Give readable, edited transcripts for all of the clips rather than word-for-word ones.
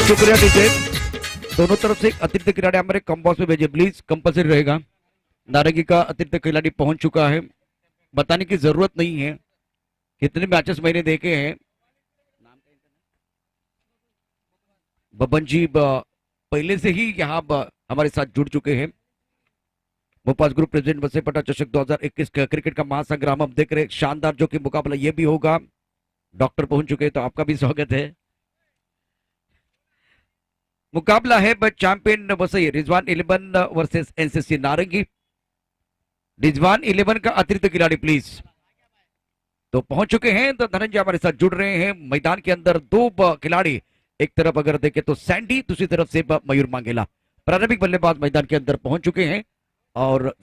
शुक्रिया टीचर। दोनों तरफ से एक अतिरिक्त खिलाड़ी हमारे कम बॉक्स में भेजिए प्लीज, कंपलसरी रहेगा। नारंगी का अतिरिक्त खिलाड़ी पहुंच चुका है। बताने की जरूरत नहीं है कितने मैचेस मैंने देखे हैं। बबन जी पहले से ही यहाँ हमारे साथ जुड़ चुके हैं। भोपाल ग्रुप प्रेसिडेंट वसई पटा चषक 2021 का क्रिकेट का महासंग्राम हम देख रहे हैं। शानदार जो कि मुकाबला ये भी होगा। डॉक्टर पहुंच चुके हैं तो आपका भी स्वागत है। मुकाबला है but champion Vasai Rizwan 11 versus NCC नारंगी। रिजवान 11 का अतिरिक्त खिलाड़ी प्लीज तो पहुंच चुके हैं। तो धनंजय हमारे साथ जुड़ रहे हैं। मैदान के अंदर दो खिलाड़ी, एक तरफ अगर देखें तो सैंडी, दूसरी तरफ से मयूर मांगेला। प्रारंभिक बल्लेबाज मैदान के अंदर पहुंच चुके हैं और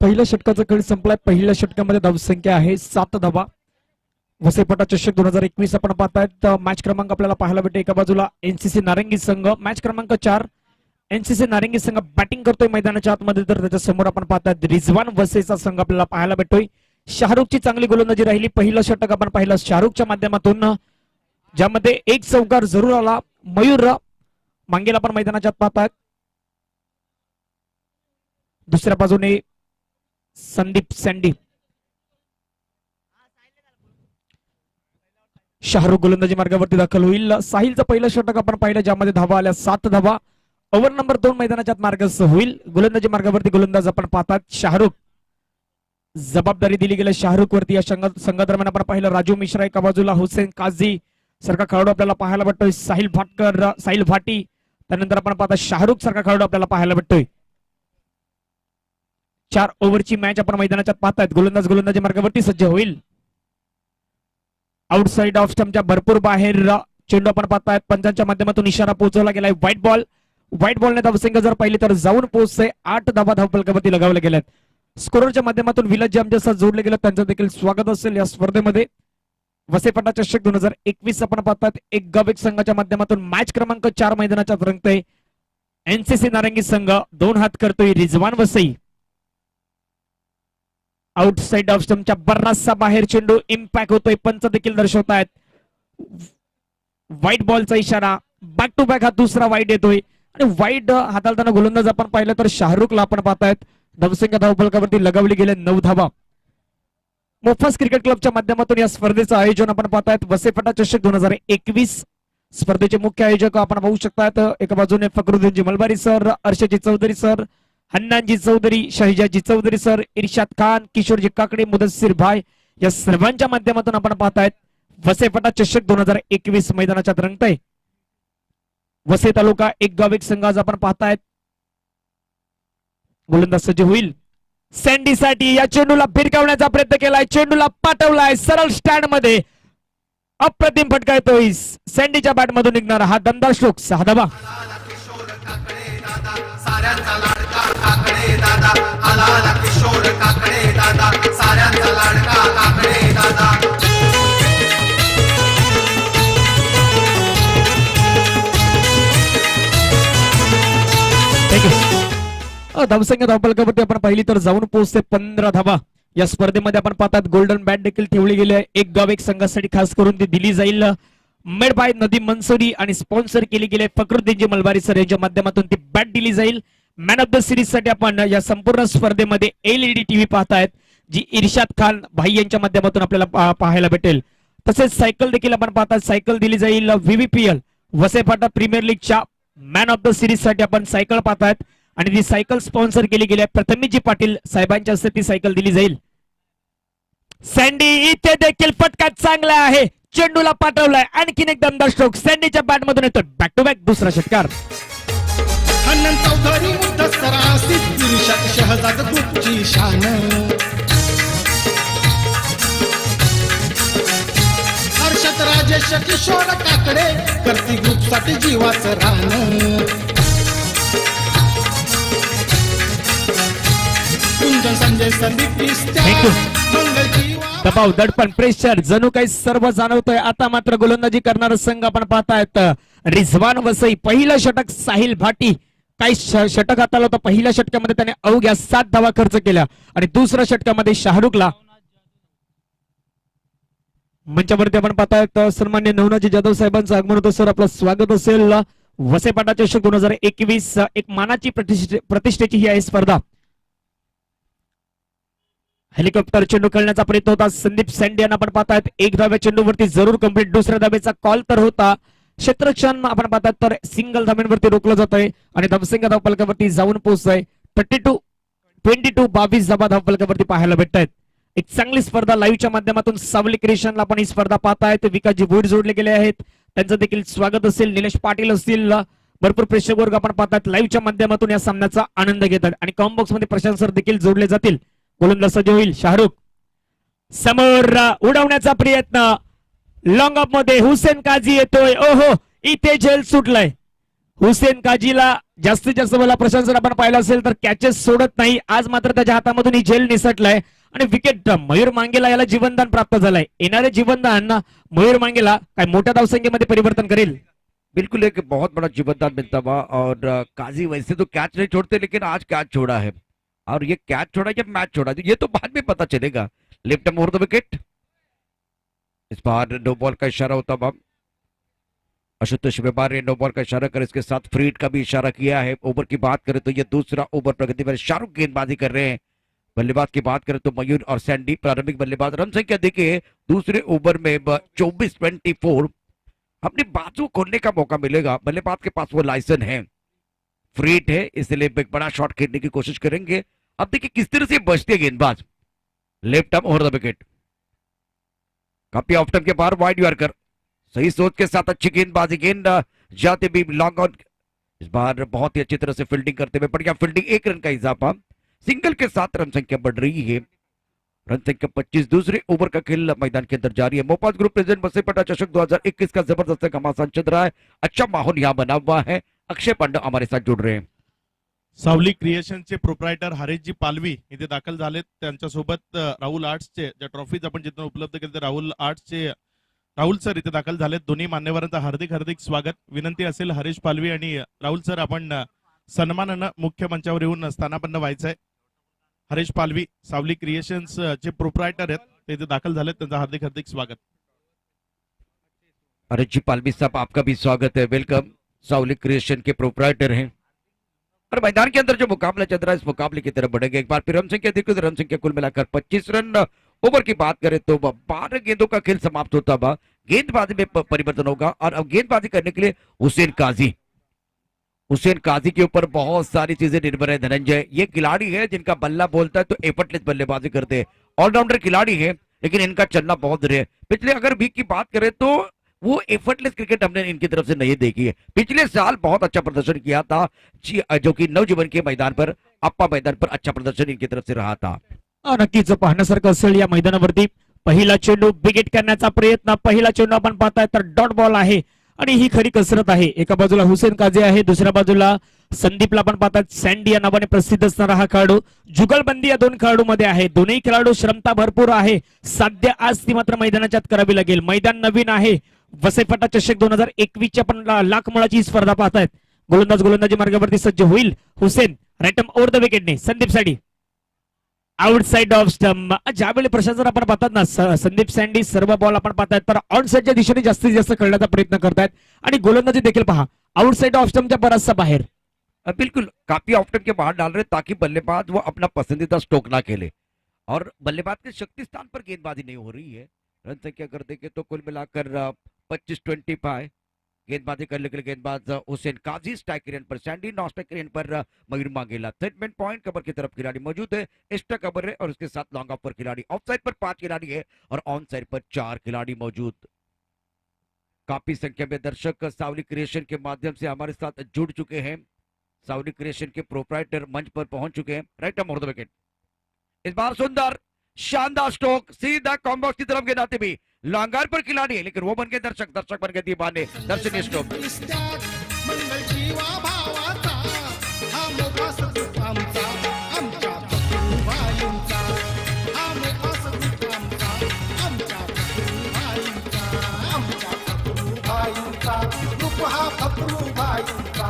पहिल्या षटकाचा खेळ संपलाय. पहिल्या षटकामध्ये धावसंख्या आहे 7 धावा. वसईपटा चषक 2021 आपण पाहतायत. मॅच क्रमांक आपल्याला पाहायला भेटते एका बाजूला एनसीसी नारंगी संघ, मॅच क्रमांक 4 एनसीसी नारंगी संघ बॅटिंग करतोय मैदानाच्या आतमध्ये, तर त्याच्या समोर आपण पाहतायत रिजवान वसईचा संघ आपल्याला पाहायला भेटतोय. शाहरुखची चांगली गोलंदाजी राहिली. पहिलं षटक आपण पाहिलं शाहरुखच्या माध्यमातून, ज्यामध्ये एक चौकार जरूर आला. मयूर मांगेला आपण मैदानाच्या आत पाहतायत. दुसऱ्या बाजूने संदीप सँडी. शाहरुख गोलंदाजी मार्गावरती दाखल होईल. साहिलचं पहिलं षटक आपण पाहिलं, ज्यामध्ये धावा आल्या 7 धावा. ओव्हर नंबर 2 मैदानाच्या मार्गस्थ होईल. गोलंदाजी मार्गावरती गोलंदाज आपण पाहतात शाहरुख. जबाबदारी दिली गेली शाहरुख वरती. या संघादरम्यान आपण पाहिलं राजू मिश्रा एका बाजूला, हुसेन काझी सारखा खेळाडू आपल्याला पाहायला भेटतोय. साहिल भाटी, त्यानंतर आपण पाहता शाहरुख सारखा खेळाडू आपल्याला पाहायला भेटतोय. 4 ओव्हरची मॅच आपण मैदानाच्या पाहतायत. गोलंदाजी मार्गावरती सज्ज होईल. आउटसाइड ऑफ स्टंपच्या भरपूर बाहेर चेंडू आपण पाहतायत. पंचांच्या माध्यमातून इशारा पोहोचवला गेलाय. व्हाईट बॉलने धावसंख्या जर पाहिली तर जाऊन पोहोचते 8 धावा धावफलकावरती लगावल्या गेल्यात. स्कोररच्या माध्यमातून विलास जे आमच्यासह जोडले गेले, त्यांचं देखील स्वागत असेल या स्पर्धेमध्ये. वसईपटा चषक 2021 आपण पाहतात. एक गाव एक संघाच्या माध्यमातून मॅच क्रमांक 4 मैदानाच्या रंगतय. एनसीसी नारंगी संघ 2 हात करतोय रिजवान वसई. आउटसाइड ऑफ स्टंपच्या बराचसा बाहेर चेंडू इम्पॅक्ट होतोय. पंच देखील दर्शवतायत व्हाईट बॉलचा इशारा. बॅक टू बॅक हा दुसरा वाईट येतोय आणि वाईट हाताळताना गोलंदाज आपण पाहिलं तर शाहरुखला आपण पाहतायत. धावसंख्या धावफलकावरती लगावली गेले 9 धावा. मोफास क्रिकेट क्लबच्या माध्यमातून या स्पर्धेचं आयोजन आपण पाहतायत. वसईपटा चषक 2021 स्पर्धेचे मुख्य आयोजक आपण पाहू शकतात. एका बाजूने फकरुद्दीनजी मलबारी सर, अर्षदजी चौधरी सर, हन्नानजी चौधरी, शहिजाजी चौधरी सर, इर्शाद खान, किशोरजी काकडे, मुदस्सीर भाई, या सर्वांच्या माध्यमातून आपण पाहतायत वसईपटा चषक 2021 मैदानाच्या रंगतय. वसई तालुका एक गाव एक संघ आज आपण पाहतायत. गोलंदाज सज्ज होईल. सँडीसाठी या चेंडूला भिरकावण्याचा प्रयत्न केलाय. चेंडूला पाठवलाय सरळ स्टँड मध्ये. अप्रतिम फटका येतोय. सँडीच्या बॅट मधून निघणारा हा दमदार स्ट्रोक. 6 धावा. धावसंख्या धावफलकावरती आपण पाहिली तर जाऊन पोहोचते 15 धावा. या स्पर्धेमध्ये आपण पाहतात गोल्डन बॅट देखील ठेवली गेली आहे. एक गाव एक संघासाठी खास करून ती दिली जाईल. मेड बाय नदीम मंसुरी आणि स्पॉन्सर केली गेली फकरुद्दीनजी मलबारी सर यांच्या माध्यमातून ती बॅट दिली जाईल. मॅन ऑफ द सिरीज साठी आपण या संपूर्ण स्पर्धेमध्ये एलईडी टीव्ही पाहतायत, जी इर्शाद खान भाई यांच्या माध्यमातून आपल्याला पाहायला भेटेल. तसेच सायकल देखील आपण पाहतात. सायकल दिली जाईल व्हीव्हीपीएल वसईपाटा प्रीमियर लीगच्या मॅन ऑफ द सिरीज साठी आपण सायकल पाहतायत आणि ती सायकल स्पॉन्सर केली गेली आहे प्रथमेशजी पाटील साहेबांच्या हस्ते ती सायकल दिली जाईल. सँडी इथे देखील फटका चांगला आहे. चेंडूला पाठवलाय. आणखीन एक दमदार स्ट्रोक सँडीच्या बॅट मधून येतो. बॅक टू बॅक दुसरा षटकार. शहजाद ग्रुपची शान, हर्षद राजेश किशोर काकडे करती ग्रुप साठी जीवाचं रान. कुंजन संजय संदीप दबाव दडपण प्रेशर जणू काही सर्व जाणवतोय. आता मात्र गोलंदाजी करणारा संघ आपण पाहतायत रिजवान वसई. पहिलं षटक साहिल भाटी काही षटक हाताला होतं. पहिल्या षटकामध्ये त्याने अवघ्या 7 धावा खर्च केल्या आणि दुसऱ्या षटकामध्ये शाहरुखला. मंचावरती आपण पाहतायत सन्मान्य नवनाजी जाधव साहेबांचं आगमन होतं. सर आपलं स्वागत असेल. वसईपाटा चषक 2021 एक मानाची प्रतिष्ठेची ही आहे स्पर्धा. हेलिकॉप्टर चेंडू खेळण्याचा प्रयत्न होता. संदीप सँडी यांना आपण पाहतायत. एक धाव्या चेंडूवरती जरूर कंप्लीट. दुसऱ्या धावेचा कॉल तर होता. क्षेत्ररक्षण आपण पाहतात तर सिंगल धाव्यांवरती रोखलं जात आहे आणि धावसंख्या धावफलकावरती जाऊन पोहोचतोय 22 धावा धावफलकावरती पाहायला भेटत आहेत. एक चांगली स्पर्धा लाईव्हच्या माध्यमातून सावली क्रिएशनला आपण ही स्पर्धा पाहतायत. विकासजी भोईर जोडले गेले आहेत, त्यांचं देखील स्वागत असेल. निलेश पाटील असतील, भरपूर प्रेक्षक वर्ग आपण पाहतात लाईव्हच्या माध्यमातून या सामन्याचा आनंद घेतात. आणि कॉम बॉक्स मध्ये प्रशांत सर देखील जोडले जातील. गोलंदाज सज्ज होईल. शाहरुख समोर उडवण्याचा प्रयत्न. लॉंग ऑफ मध्ये हुसेन काझी येतोय. ओहो, इथे झेल सुटलाय. हुसेन काजीला जास्तीत जास्त मला प्रशासन आपण पाहिलं असेल तर कॅचेस सोडत नाही. आज मात्र त्याच्या हातामधून ही झेल निसटलाय आणि विकेट मयूर मांगेला याला जीवनदान प्राप्त झालंय. येणारे जीवनदान मयूर मांगेला काय मोठ्या धावसंख्येमध्ये परिवर्तन करेल. बिल्कुल एक बहुत बड़ा जीवनदान मिलता हुआ। और काजी वैसे तो कैच नहीं छोड़ते, लेकिन आज कैच छोड़ा है, और ये कैच छोड़ा या मैच छोड़ा ये तो बाद में पता चलेगा। लेफ्ट ओवर द विकेट, इस बार नो बॉल का इशारा होता हुआ। आशुतोष व्यापार ने नो बॉल का इशारा कर इसके साथ फ्रीड का भी इशारा किया है। ओवर की बात करें तो ये दूसरा ओवर प्रगति पर शाहरुख गेंदबाजी कर रहे हैं। बल्लेबाज की बात करें तो मयूर और सैंडी प्रारंभिक बल्लेबाज। रन संख्या देखिए दूसरे ओवर में 24-24। अपनी बाजू खोलने का मौका मिलेगा, बल्लेबाज के पास वो लाइसेंस है, फ्रीड है, इसलिए एक बड़ा शॉट खेलने की कोशिश करेंगे। अब देखिए किस तरह से बचते गेंदबाज। Left arm over the wicket, काफी ऑफ टाइम के बाहर वाइड यॉर्कर, सही सोच के साथ अच्छी गेंदबाजी, गेंद जाते भी लॉन्ग ऑन। इस बार बहुत ही अच्छी तरह से फील्डिंग करते हुए बढ़िया फील्डिंग, 1 रन का इजाफा, सिंगल के साथ रन संख्या बढ़ रही है। रन संख्या 25। दूसरे ओवर का खेल मैदान के अंदर जारी है। मोपाज ग्रुप प्रेजेंट बसेपटा चषक 2021 का जबरदस्त घमासान चल रहा है। अच्छा माहौल यहाँ बना हुआ है। अक्षय पांडे हमारे साथ जुड़ रहे हैं। सावली क्रिएशनचे प्रोप्रायटर हरीशजी पालवी इथे दाखल झालेत. त्यांच्यासोबत राहुल आर्ट्सचे ज्या ट्रॉफीज आपण जिथून उपलब्ध केले राहुल आर्ट्सचे राहुल सर इथे दाखल झालेत. दोन्ही मान्यवरांचं हार्दिक हार्दिक स्वागत. विनंती असेल हरीश पालवी आणि राहुल सर आपण सन्मानानं मुख्य मंचावर येऊन स्थानापन्न व्हायचंय. हरीश पालवी सावली क्रिएशन्स चे प्रोप्रायटर आहेत, ते इथे दाखल झालेत. त्यांचं हार्दिक हार्दिक स्वागत. हरीश जी पालवी साहब आपका भी स्वागत है, वेलकम। सावली क्रिएशन के प्रोप्राइटर हैं और मैदान के अंदर जो मुकाबला चल रहा है इस मुकाबले की तरफ बढ़ेंगे। एक बार फिर रन संख्या देखो तो रन संख्या कुल मिलाकर 25 रन। ओवर की बात करें तो 12 गेंदों का खेल समाप्त होता हुआ। गेंदबाजी में परिवर्तन होगा और अब गेंदबाजी करने के लिए हुसैन काजी के ऊपर बहुत सारी चीजें निर्भर है। धनंजय ये खिलाड़ी है जिनका बल्ला बोलता है तो एफर्टलेस बल्लेबाजी करते हैं, ऑलराउंडर खिलाड़ी है, लेकिन इनका चलना बहुत रहे। पिछले अगर वीक की बात करें तो वो एफर्टलेस क्रिकेट हमने इनकी तरफ से नहीं देखी है। पिछले साल बहुत अच्छा प्रदर्शन किया था जो कि नवजीवन के मैदान पर, अप्पा मैदान पर अच्छा प्रदर्शन इनकी तरफ से रहा था। नक्कीच पाहण्यासारखं असेल या मैदानावरती. पहिला चेंडू बिगेट करण्याचा प्रयत्न, पहिला चेंडू आपण पाहताय तर डॉट बॉल आहे आणि ही खरी कसरत आहे. एका बाजूला हुसेन काझी आहे, दुसऱ्या बाजूला संदीपला आपण पाहतात सँडी या नावाने प्रसिद्ध असणारा हा खेळाडू. जुगलबंदी या दोन खेळाडूमध्ये आहे. दोन्ही खेळाडू श्रमता भरपूर आहे. साध्य आज ती मात्र मैदानाच्या आत करावी लागेल. मैदान नवीन आहे. वसईपट्टा चषक 2021 च्या आपण लाख मुळाची ही स्पर्धा पाहतायत. गोलंदाजी मार्गावरती सज्ज होईल हुसेन. राईट ओव्हर द विकेटने Sandeep Sandy outside off stump. ज्यावेळी प्रशासन आपण पाहतात ना संदीप सँडी सर्व बॉल आपण पाहतायत तर ऑनसाइडच्या दिशेने जास्तीत जास्त खेळण्याचा प्रयत्न करतायत आणि गोलंदाजी देखील पहा आउटसाइड ऑफ स्टंपच्या बराचसा बाहेर. बिल्कुल काफी ऑफ टाइम के बाहर डाल रहे ताकि बल्लेबाज वो अपना पसंदीदा स्ट्रोक ना खेले और बल्लेबाज के शक्ति स्थान पर गेंदबाजी नहीं हो रही है। रन संख्या अगर देखें तो कुल मिलाकर 25-25। गेंदबाजी करने के लिए गेंदबाज हुसैन काजी, स्ट्राइक रेन पर सैंडी, नॉन स्ट्राइक रेन पर मयूर मांगेला। थर्ड पॉइंट कवर की तरफ खिलाड़ी मौजूद है, एक्स्ट्रा कवर है और उसके साथ लॉन्ग ऑफ पर खिलाड़ी। ऑफ साइड पर 5 खिलाड़ी है और ऑन साइड पर 4 खिलाड़ी मौजूद। काफी संख्या में दर्शक सावली क्रिएशन के माध्यम से हमारे साथ जुड़ चुके हैं। सावली क्रिएशन के प्रोप्राइटर मंच पर पहुंच चुके हैं। राइट ओवर द विकेट, इस बार सुंदर शानदार स्ट्रोक, सीधा कॉम्बॉक्स की तरफ गेंद आती भी लॉन्गर पर खिलाड़ी है, लेकिन वो बन गए दर्शक बन गए दीवाने। दर्शनीय स्ट्रोक मंगल जीवा भावाचा हा मोठा सपूत आमचा, आमच्या फकरूबाईंचा. हा मोठा सपूत आमचा, आमच्या फकरूबाईंचा, आमच्या फकरूबाईंचा. रूप हा फकरूबाईंचा.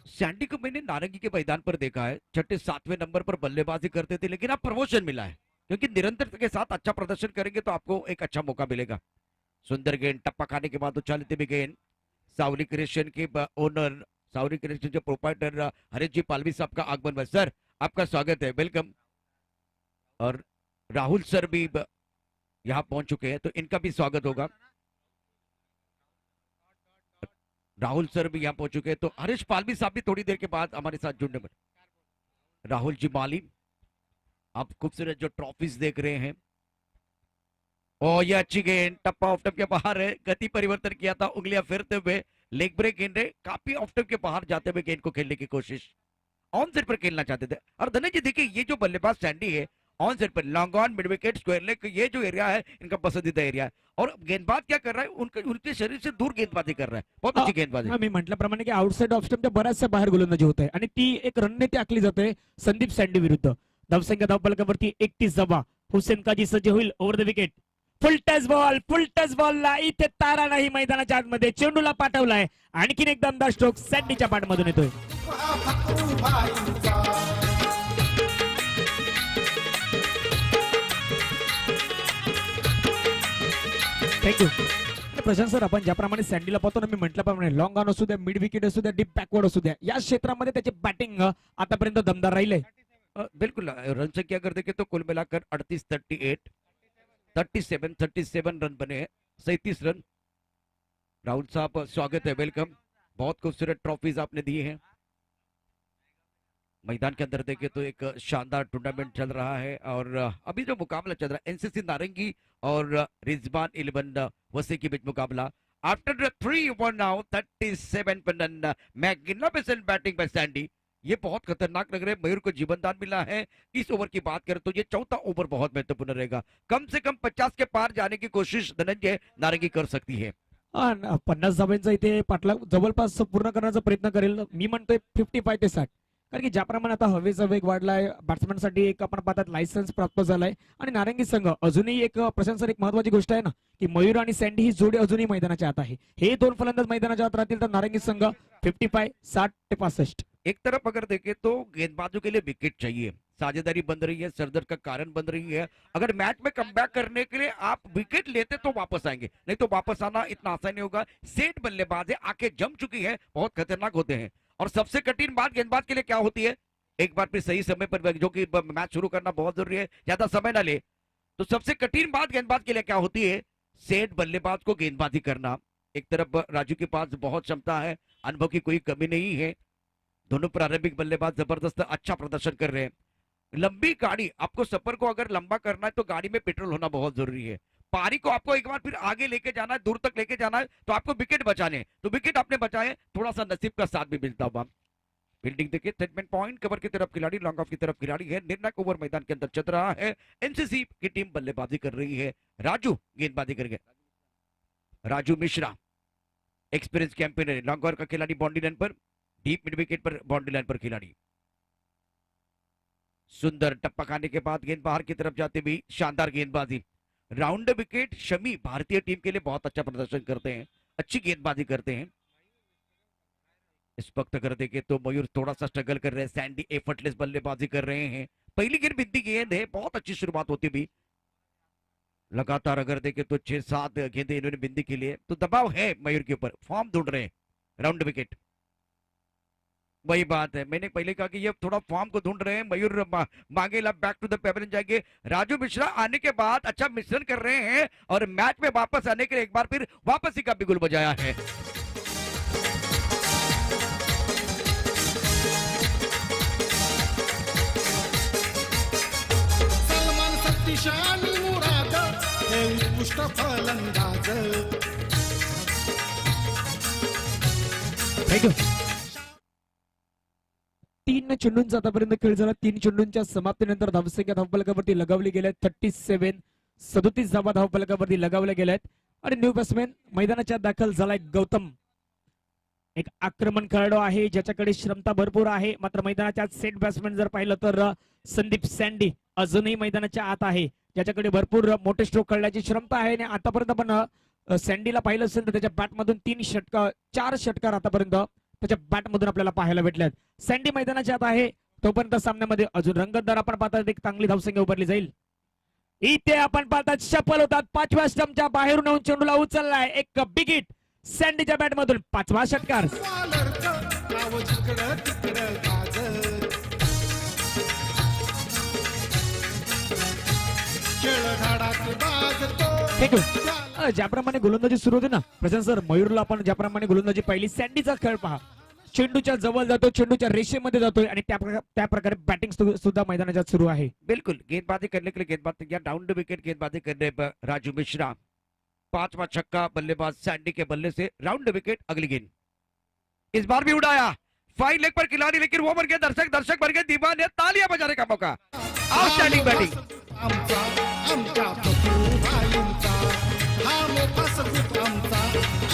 सैंडी को मैंने नारंगी के मैदान पर देखा है, 6-7वें नंबर पर बल्लेबाजी करते थे, लेकिन अब प्रमोशन मिला है क्योंकि निरंतरता के साथ अच्छा प्रदर्शन करेंगे तो आपको एक अच्छा मौका मिलेगा। सुंदर गेंद, टप्पा खाने के बाद उछालते भी गेंद। सावली क्रिएशन के ओनर, सावली क्रिएशन के प्रोप्राइटर हरीश जी पालवी साहब का आगमन हुआ। सर आपका स्वागत है, वेलकम। और राहुल सर भी यहाँ पहुंच चुके हैं तो इनका भी स्वागत होगा। राहुल सर भी यहाँ पहुंच चुके हैं तो हरीश पालवी साहब भी थोड़ी देर के बाद हमारे साथ जुड़ने में। राहुल जी माली, आप खूबसूरत जो ट्रॉफीज देख रहे हैं। ओ ये अच्छी गेंद, टप्पा ऑफ टप के बाहर है, गति परिवर्तन किया था, उंगलियां फेरते हुए लेग ब्रेक गेंद है, काफी ऑफ टप के बाहर जाते हुए गेंद को खेलने की कोशिश, ऑन साइड पर खेलना चाहते थे। और धनंजय जी देखिए ये जो बल्लेबाज सैंडी है ऑन सेट पर long on mid wicket square leg, ये जो एरिया है इनका पसंदीदा एरिया है। और गेंदबाज क्या कर रहा है, उनके शरीर से दूर गेंदबाजी कर रहा है, बहुत अच्छी गेंदबाजी। हा, मी म्हटल्याप्रमाणे की आउटसाइड ऑफ स्टंपच्या बऱ्याचशा बाहेर गोलंदाजी होत आहे आणि ती एक रणनीती आखली जाते संदीप सँडी विरुद्ध। धावसंख्या धावफलकावरती 31 धावा। हुसेन काजी सज्ज होईल over the wicket. Full touch बॉलला इथे तारा नाही मैदानाच्या आतमध्ये, चेंडूला पाठवलाय, आणखीन एक दमदार स्ट्रोक सँडीच्या पाठमधून येतोय। हा फकरूबाईंचा थँक्यू प्रशांत सर, आपण ज्याप्रमाणे सँडीला पाहतो ना, मी म्हटल्याप्रमाणे लॉंग ऑन असू द्या, मिड विकेट असू द्या, डीप बॅकवर्ड असू द्या, या क्षेत्रामध्ये त्याची बॅटिंग आतापर्यंत दमदार राहिले। बिल्कुल रन संख्या अगर देखें तो कुल मिलाकर 37 रन बने हैं, 37 रन। राहुल साहब स्वागत है, वेलकम। बहुत खूबसूरत ट्रॉफीज आपने दी हैं। मैदान के अंदर देखें तो एक शानदार टूर्नामेंट चल रहा है और अभी जो मुकाबला चल रहा है एनसीसी नारंगी और रिजवान 11 वसी के बीच मुकाबला। आफ्टर 3 ओवर नाउ 37 पर run, magnificent batting bye Sandy. ये बहुत खतरनाक लग रहा है, मयूर को जीवनदान मिला है। इस ओवर की बात करें तो ये चौथा ओवर बहुत महत्वपूर्ण रहेगा, कम से कम 50 के पार जाने की कोशिश धनंजय नारंगी कर सकती है। 50 धाब्यांचा इथे पाटला जवळपास पूर्ण करण्याचा प्रयत्न करेल। मी म्हणतोय 55 ते 60, कारण की ज्याप्रमाणे आता हवेचा वेग वाढलाय, बॅट्समॅनसाठी एक आपण पाहतात लायसन्स प्राप्त झालाय आणि नारंगी संघ अजूनही एक प्रशांत सर, एक महत्वाची गोष्ट आहे ना की मयूर आणि सँडी ही जोडी अजूनही मैदानाच्या आत आहे। हे दोन फलंदाज मैदानाच्या आत राहतील तर नारंगी संघ 55 60 ते 65। एक तरफ अगर देखें तो गेंदबाजों के लिए विकेट चाहिए, साझेदारी बन रही है, सरदर्द का कारण बन रही है। अगर मैच में कमबैक करने के लिए आप विकेट लेते तो वापस आएंगे, नहीं तो वापस आना इतना आसान नहीं होगा। सेठ बल्लेबाज है, आंखें जम चुकी है, बहुत खतरनाक होते हैं। और सबसे कठिन बात गेंदबाज के लिए क्या होती है, एक बार फिर सही समय पर, जो कि मैच शुरू करना बहुत जरूरी है, ज्यादा समय ना ले, तो सबसे कठिन बात गेंदबाज के लिए क्या होती है, सेठ बल्लेबाज को गेंदबाजी करना। एक तरफ राजू के पास बहुत क्षमता है, अनुभव की कोई कमी नहीं है, दोनों प्रारंभिक बल्लेबाज जबरदस्त अच्छा प्रदर्शन कर रहे हैं। लंबी गाड़ी, आपको सफर को अगर लंबा करना है तो गाड़ी में पेट्रोल होना बहुत जरूरी है। पारी को आपको एक बार फिर आगे लेके जाना है, दूर तक लेके जाना है, तो आपको विकेट बचाने हैं, तो विकेट आपने बचाए, थोड़ा सा नसीब का साथ भी मिलता हुआ। फील्डिंग देखिए, सेटमेंट पॉइंट कवर की तरफ खिलाड़ी, लॉन्ग ऑफ की तरफ खिलाड़ी है। निर्णायक ओवर मैदान के अंदर चल रहा है, एनसीसी की टीम बल्लेबाजी कर रही है, राजू गेंदबाजी करेंगे। राजू मिश्रा एक्सपीरियंस कैंपेनर है, लॉन्ग ओवर का खिलाड़ी बाउंड्री लाइन पर, डीप मिड विकेट पर बाउंड्री लाइन पर खिलाड़ी। सुंदर टप्पा खाने के बाद गेंद बाहर की तरफ जाते हुए शानदार गेंदबाजी, राउंड विकेट। शमी भारतीय टीम के लिए बहुत अच्छा प्रदर्शन करते हैं, अच्छी गेंदबाजी करते हैं। इस वक्त अगर देखें तो मयूर थोड़ा सा स्ट्रगल कर रहे हैं, सैंडी एफर्टलेस बल्लेबाजी कर रहे हैं। पहली गेंद बिंदी गेंद है, बहुत अच्छी शुरुआत होती भी। लगातार अगर देखें तो 6-7 गेंदें इन्होंने बिंदी के लिए, तो दबाव है मयूर के ऊपर, फॉर्म ढूंढ रहे हैं। राउंड विकेट, वही बात है, मैंने पहले कहा कि ये थोड़ा फॉर्म को ढूंढ रहे हैं। मयूर मांगे बैक टू द पेवेलियन जाएंगे। राजू मिश्रा आने के बाद अच्छा मिश्रण कर रहे हैं और मैच में वापस आने के लिए एक बार फिर वापसी का बिगुल बजाया है। सलमान शक्तिशाली मुराद हे उत्कृष्ट फलंदाज। थँक्यू। 3 चेंडूंचा आतापर्यंत खेळ झाला। 3 चेंडूंच्या समाप्तीनंतर धावसंख्या धावफलकावरती लगावली गेल्या 37 धावा धावफलकावरती लगावल्या गेल्यात आणि न्यू बॅट्समॅन मैदानाच्या दाखल झालाय गौतम। एक आक्रमण खेळाडू आहे ज्याच्याकडे क्षमता भरपूर आहे, मात्र मैदानाच्या सेट बॅट्समॅन जर पाहिलं तर संदीप सँडी अजूनही मैदानाच्या आत आहे, ज्याच्याकडे भरपूर मोठे स्ट्रोक खेळण्याची क्षमता आहे। आणि आतापर्यंत आपण सँडीला पाहिलं असेल तर त्याच्या बॅटमधून 4 षटकार आतापर्यंत त्याच्या बॅटमधून आपल्याला पाहायला भेटल्यात। सँडी मैदानाच्या आत आहे, तोपर्यंत सामन्यामध्ये अजून रंगतदार आपण पाहतात, एक चांगली धावसंख्या उभारली जाईल। इथे आपण पाहतात शफल होतात, 5व्या स्टंपच्या बाहेरून येऊन चेंडूला उचललाय, एक बिग हिट सँडीच्या बॅटमधून 5वा षटकार। बॉलरचं नाव जिकडं तिकडं गाजर, खेळ धाडात बाजतो। थँक्यू। ज्याप्रमाणे गोलंदाजी सुरू होते ना प्रशांत सर, मयूरला आपण ज्याप्रमाणे गोलंदाजी पाहिली, सँडीचा खेळ पहा, चेंडूच्या जवळ जातो, चेंडूच्या रेषेमध्ये जातोय आणि त्या प्रकारे बॅटिंग सुद्धा मैदानाच्या सुरू आहे। बिल्कुल गेंदबाजी करने के लिए गेंदबाजी या डाउन द विकेट गेंदबाजी करने पर राजू मिश्रा, 5वां छक्का बल्लेबाज सैंडी के बल्ले से, राउंड द विकेट। अगली गेंद इस बार भी उड़ाया, फाइन लेग पर खिलाड़ी, लेकिन वो बन गए दर्शक, दर्शक बन गए दीवाने, तालियां बजाने का मौका। Outstanding batting. आमचा आमच्या फकरूभाईंचा, हा मोठा सपूत आमचा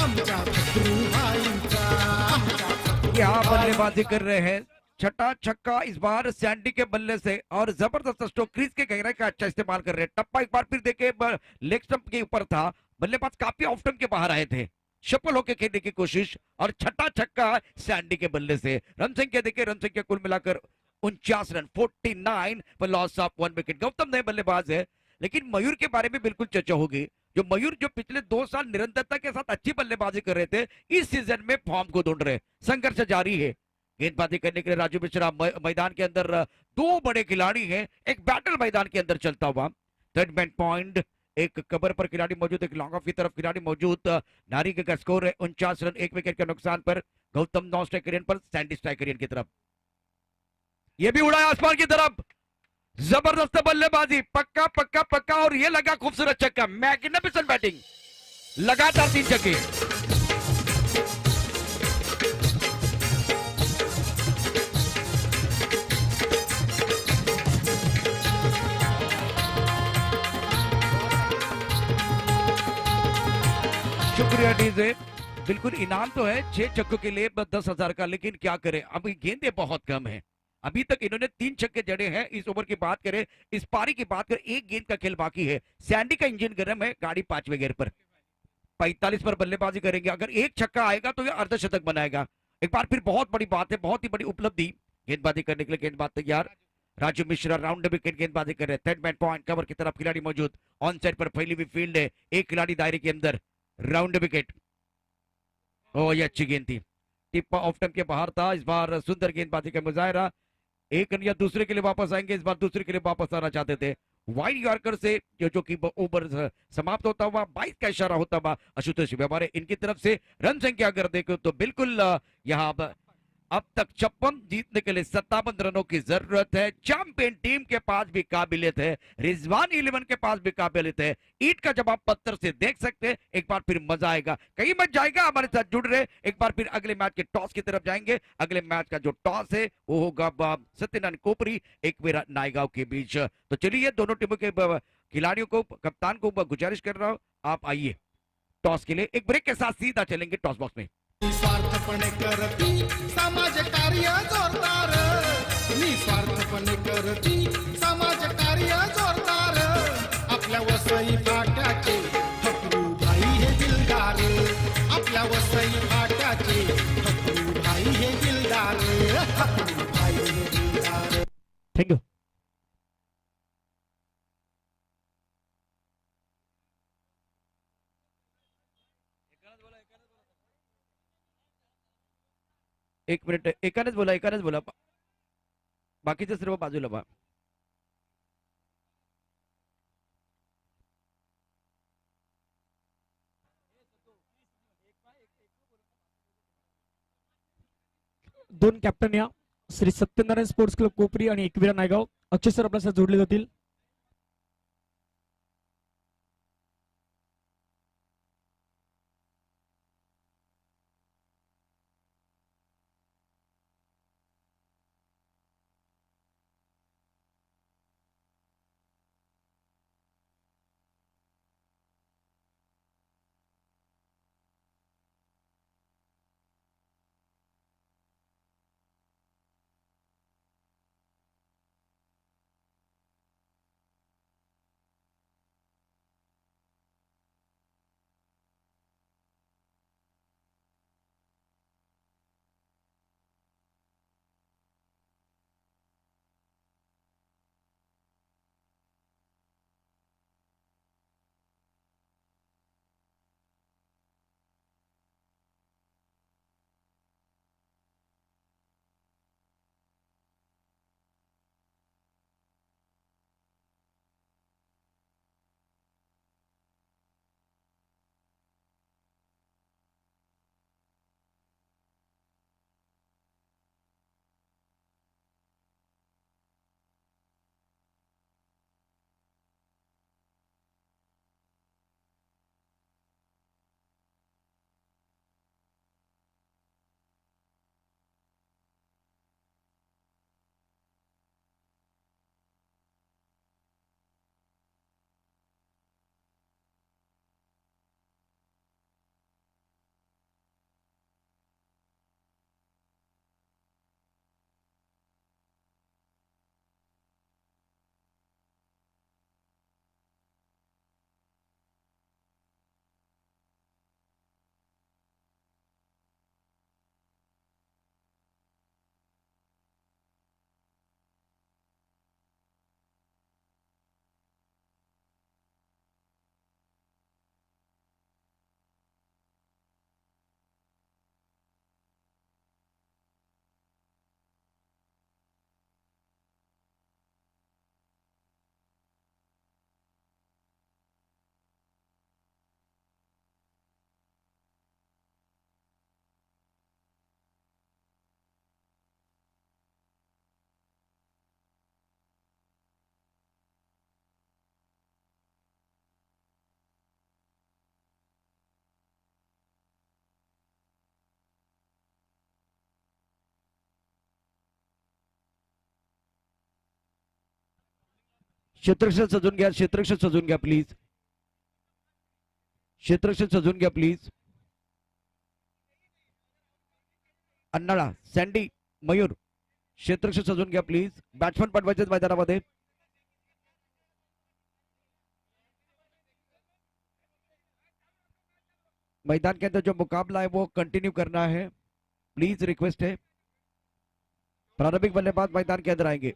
आमच्या फकरूभाईंचा, आमच्या क्या बल्लेबाजी कर रहे हैं, छठा छक्का इस बार सैंडी के बल्ले से, और जबरदस्त स्ट्रोक, क्रीज के गहराई का अच्छा इस्तेमाल कर रहे हैं। टप्पा एक बार फिर देखे लेग स्टंप के ऊपर था, बल्लेबाज काफी ऑफ स्टंप के बाहर आए थे, सफल होकर खेलने की कोशिश, और छठा छक्का सैंडी के बल्ले से। रन संख्या देखिए, रन संख्या कुल मिलाकर 49 रन, 49 पर लॉस ऑफ 1 विकेट। गौतम नए बल्लेबाज है, लेकिन मयूर के बारे में बिल्कुल चर्चा होगी। जो मयूर जो पिछले 2 साल निरंतरता के साथ अच्छी बल्लेबाजी कर रहे थे, इस सीजन में फॉर्म को ढूंढ रहे, संघर्ष जारी है। गेंदबाजी करने के लिए राजू मिश्रा मैदान के अंदर, 2 बड़े खिलाड़ी हैं, एक बैटल मैदान के अंदर चलता हुआ। थर्ड मैन पॉइंट, एक कवर पर खिलाड़ी मौजूद, एक लॉन्ग ऑफ की तरफ खिलाड़ी मौजूद। नारिंग का स्कोर है 49 रन, 1 विकेट के नुकसान पर। गौतम नॉन स्ट्राइक रेन पर, सैंडी स्ट्राइक रेन की तरफ, ये भी उड़ा आसमान की तरफ। जबरदस्त बल्लेबाजी, पक्का पक्का पक्का, और ये लगा खूबसूरत छक्का। मैग्निफिसेंट बैटिंग, लगातार 3 छक्के। शुक्रिया डीजे। बिल्कुल इनाम तो है 6 छक्कों के लिए 10,000 का, लेकिन क्या करें, अभी गेंदें बहुत कम है। अभी तक इन्होंने 3 छक्के जड़े हैं। इस ओवर की बात करें, इस पारी की बात करें, 1 गेंद का खेल बाकी है। सैंडी का इंजन गर्म है, गाड़ी 5वें गियर पर, 45 पर बल्लेबाजी करेंगे। अगर 1 छक्का आएगा तो यह अर्धशतक बनाएगा। एक बार फिर बहुत बड़ी बात है, बहुत ही बड़ी उपलब्धि। गेंदबाजी करने के लिए गेंदबाज तैयार, राजू मिश्रा राउंड विकेट गेंदबाजी कर रहे हैं। थर्ड मैन पॉइंट, कवर की तरफ खिलाड़ी मौजूद, ऑन साइड पर फैली हुई फील्ड है, एक खिलाड़ी दायरे के अंदर, राउंड विकेट। ओ ये अच्छी गेंद थी, टिप ऑफ स्टंप के बाहर था। इस बार सुंदर गेंदबाजी का मुजाहरा, एक या दूसरे के लिए वापस आएंगे, इस बार दूसरे के लिए वापस आना चाहते थे। वाइड यॉर्कर से जो कि ओवर समाप्त होता हुआ, 22 का इशारा होता हुआ आशुतोष व्यवहार इनकी तरफ से। रन संख्या अगर देखो तो बिल्कुल यहाँ अब तक 56 जीतने के लिए 57 रनों की जरूरत है। चैंपियन टीम के पास भी काबिलियत है, रिजवान 11 के पास भी काबिलियत है। ईट का जवाब पत्थर से देख सकते हैं, एक बार फिर मजा आएगा। कहीं मत जाएगा, हमारे साथ जुड़ रहे, एक बार फिर अगले मैच के टॉस की तरफ जाएंगे। अगले मैच का जो टॉस है वो होगा सत्यनारायण कोपरी एक मेरा नायगांव के बीच। तो चलिए, दोनों टीमों के खिलाड़ियों को, कप्तान को गुजारिश कर रहा हूं, आप आइए टॉस के लिए। एक ब्रेक के साथ सीधा चलेंगे टॉस बॉक्स में। निस्वार्थपणे करती समाज कार्य जोरदार, निस्वार्थपणे करती समाज कार्य जोरदार, आपल्या वसई फाट्याचे फकरूभाई हे दिलदार, आपल्या वसई फाट्याचे फकरूभाई हे दिलदार, फकरूभाई हे दिलदार। थँक्यू। एक मिनिट, एकानेच बोला, बाकीचे सर्व बाजूला बा। दोन कॅप्टन या श्री सत्यनारायण स्पोर्ट्स क्लब कोपरी आणि एकविरा नायगाव अक्षय सर आपल्यासह जोडले जातील। क्षेत्ररक्षण सजून घ्या, क्षेत्ररक्षण सजून घ्या प्लीज. क्षेत्ररक्षण सजून घ्या प्लीज. अन्नाळा, सँडी, मयूर क्षेत्ररक्षण सजून घ्या प्लीज. बॅट्समन पाठवायचे मैदानामध्ये. मैदान के अंदर जो मुकाबला है वो कंटिन्यू करना है, प्लीज रिक्वेस्ट है. प्रारंभिक बल्लेबाज मैदान के अंदर आएंगे.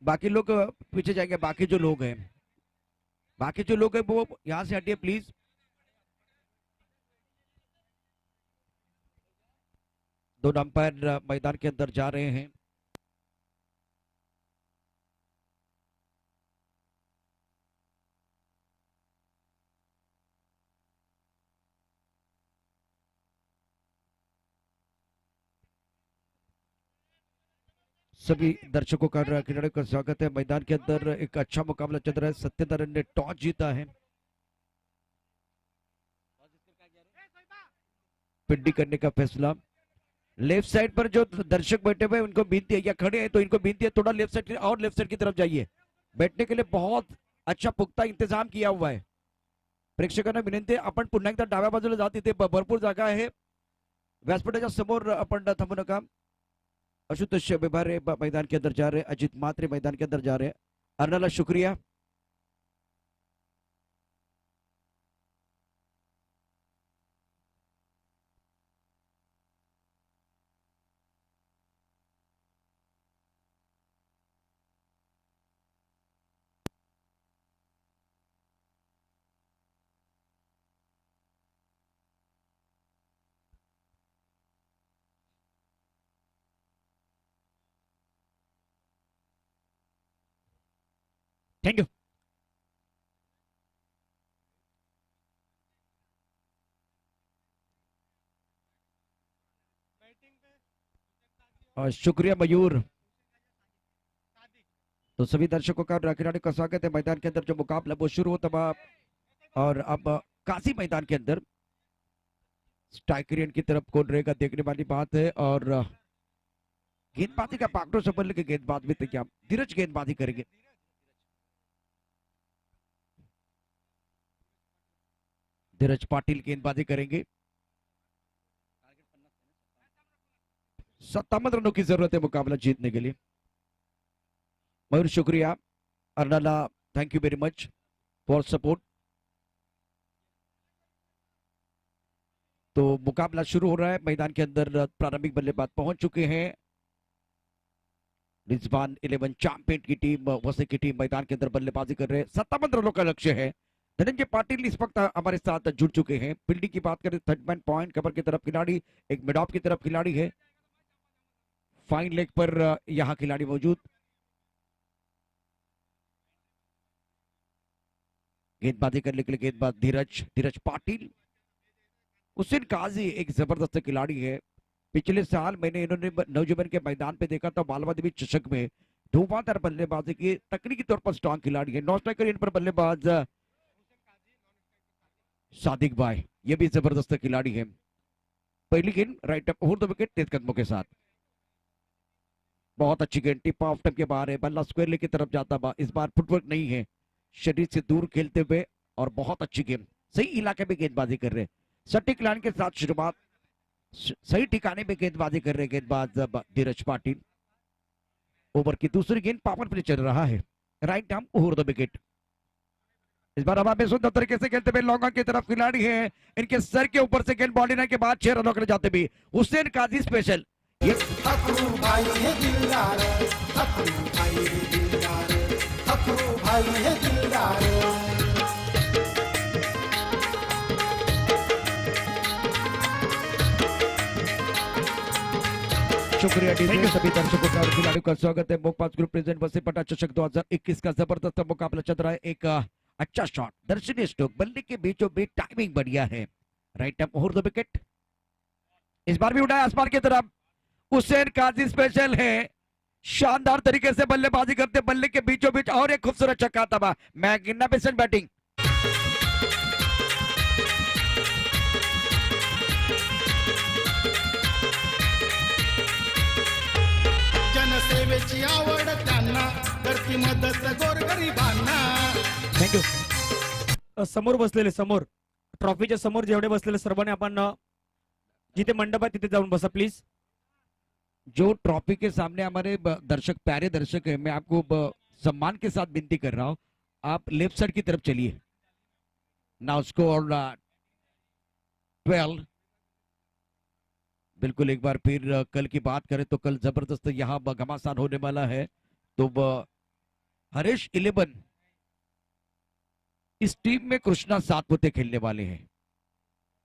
बाकी लोग पीछे जाएंगे. बाकी जो लोग हैं, बाकी जो लोग हैं वो यहां से हटिए प्लीज. दोनों अंपायर मैदान के अंदर जा रहे हैं. सभी दर्शकों का खिलाड़ियों का स्वागत है. मैदान के अंदर एक अच्छा मुकाबला चल रहा है. सत्यनारायण ने टॉस जीता है. पिंडी करने का फैसला. लेफ्ट साइड पर जो दर्शक बैठे हुए हैं उनको विनती है, या खड़े हैं तो इनको विनती है थोड़ा लेफ्ट साइड और लेफ्ट साइड की तरफ जाइए. बैठने के लिए बहुत अच्छा पुख्ता इंतजाम किया हुआ है. प्रेक्षकांना विनंती आहे, आपण पुन्हा एकदा डाव्या बाजूला जात, इथे भरपूर जागा आहे. व्यासपीठाच्या समोर आपण थांबू नका. आशुतोष बेबारे मैदान के अंदर जा रहे हैं. अजित मात्रे मैदान के अंदर जा रहे हैं. अर्नला शुक्रिया. थँक्यू. शुक्रिया मयूर। तो सभी दर्शकों का और खिलाड़ियों का स्वागत है मैदान के अंदर। जो मुकाबला वो शुरू होता हुआ और अब काशी मैदान के अंदर स्ट्राइकरियन की तरफ कौन रहेगा देखने वाली बात है। और गेंदबाजी का पाकड़ों से बल्ले के गेंदबाज भी तैयार, धीरज गेंदबाजी करेंगे। धीरज पाटिल गेंदबाजी करेंगे। 57 रनों की जरूरत है मुकाबला जीतने के लिए। मयूर शुक्रिया। Arnala thank you very much for support. तो मुकाबला शुरू हो रहा है मैदान के अंदर। प्रारंभिक बल्लेबाज पहुंच चुके हैं। रिजवान 11 चैंपियन की टीम, वसे की टीम मैदान के अंदर बल्लेबाजी कर रहे हैं। 57 रनों का लक्ष्य है। धनंजय पाटिल इस वक्त हमारे साथ जुड़ चुके हैं। फील्डिंग की बात करें, थर्ड मैन पॉइंट कवर की तरफ खिलाड़ी, एक मिड ऑफ की तरफ खिलाड़ी है। फाइन लेग पर यहां खिलाड़ी मौजूद। गेंदबाजी करने के लिए गेंदबाज धीरज पाटिल। हुसैन काजी एक जबरदस्त खिलाड़ी है। पिछले साल मैंने इन्होंने नौजवान के मैदान पे देखा था मालवा देवी चषक में धुआंधार बल्लेबाजी की, तकनीकी तौर पर स्ट्रॉन्ग खिलाड़ी है। नॉन स्ट्राइकर इन पर बल्लेबाज सादिक भाई, ये भी जबरदस्त खिलाड़ी है। पहली गेंद right up over the wicket तेज कदमों के साथ। बहुत अच्छी गेंद टिप ऑफ टप के बाहर है। बल्ला स्क्वायर लेग की तरफ जाता हुआ। इस बार फुटवर्क नहीं है, शरीर से दूर खेलते हुए और बहुत अच्छी गेंद, सही इलाके में गेंदबाजी कर रहे, सटीक लाइन के साथ शुरुआत, सही ठिकाने में गेंदबाजी कर रहे गेंदबाज धीरज पाटिल। ओवर की दूसरी गेंद पावर प्ले चल रहा है, right arm over the wicket. इस बार हवा में सुंदर तरीके से खेलते हुए लॉन्ग की तरफ खिलाड़ी है। इनके सर के ऊपर से गेंद बॉलिंग के बाद 6 रनों के लिए जाते भी हुसैन काजी स्पेशल। अकरू भाई है दिलदार, अकरू भाई है दिलदार, अकरू भाई है दिलदार। शुक्रिया डीजे। सभी दर्शकों का और खिलाड़ियों का स्वागत है। मोकपास ग्रुप प्रेजेंट वसे पटा चषक 2021 का जबरदस्त मुकाबला चल रहा है। एक अच्छा शॉट, दर्शनीय स्ट्रोक, बल्ले के बीचों बीच टाइमिंग बढ़िया है। Right up over the wicket. इस बार भी उड़ाया आसमान की तरफ। हुसैन काजी स्पेशल है। शानदार तरीके से बल्लेबाजी करते, बल्ले के बीचों बीच और एक खूबसूरत छक्का तबाह। Magnificent batting. जनसेवेची आवड त्यांना, करती मदत गोरगरिबांना। थँक्यू। समोर बसलेले, समोर ट्रॉफीच्या समोर जेवढे बसलेले सर्वांनी आपण जिथे मंडप आहे तिथे जाऊन बसा प्लीज। जो ट्रॉफी के सामने हमारे दर्शक, प्यारे दर्शक है, मैं आपको सम्मान के साथ विनती कर रहा हूं, आप लेफ्ट साइड की तरफ चलिए। Now score 12। बिल्कुल एक बार फिर कल की बात करें तो कल जबरदस्त यहाँ घमासान होने वाला है। तो हरीश 11 इस टीम में कृष्णा सातपुते खेलने वाले हैं।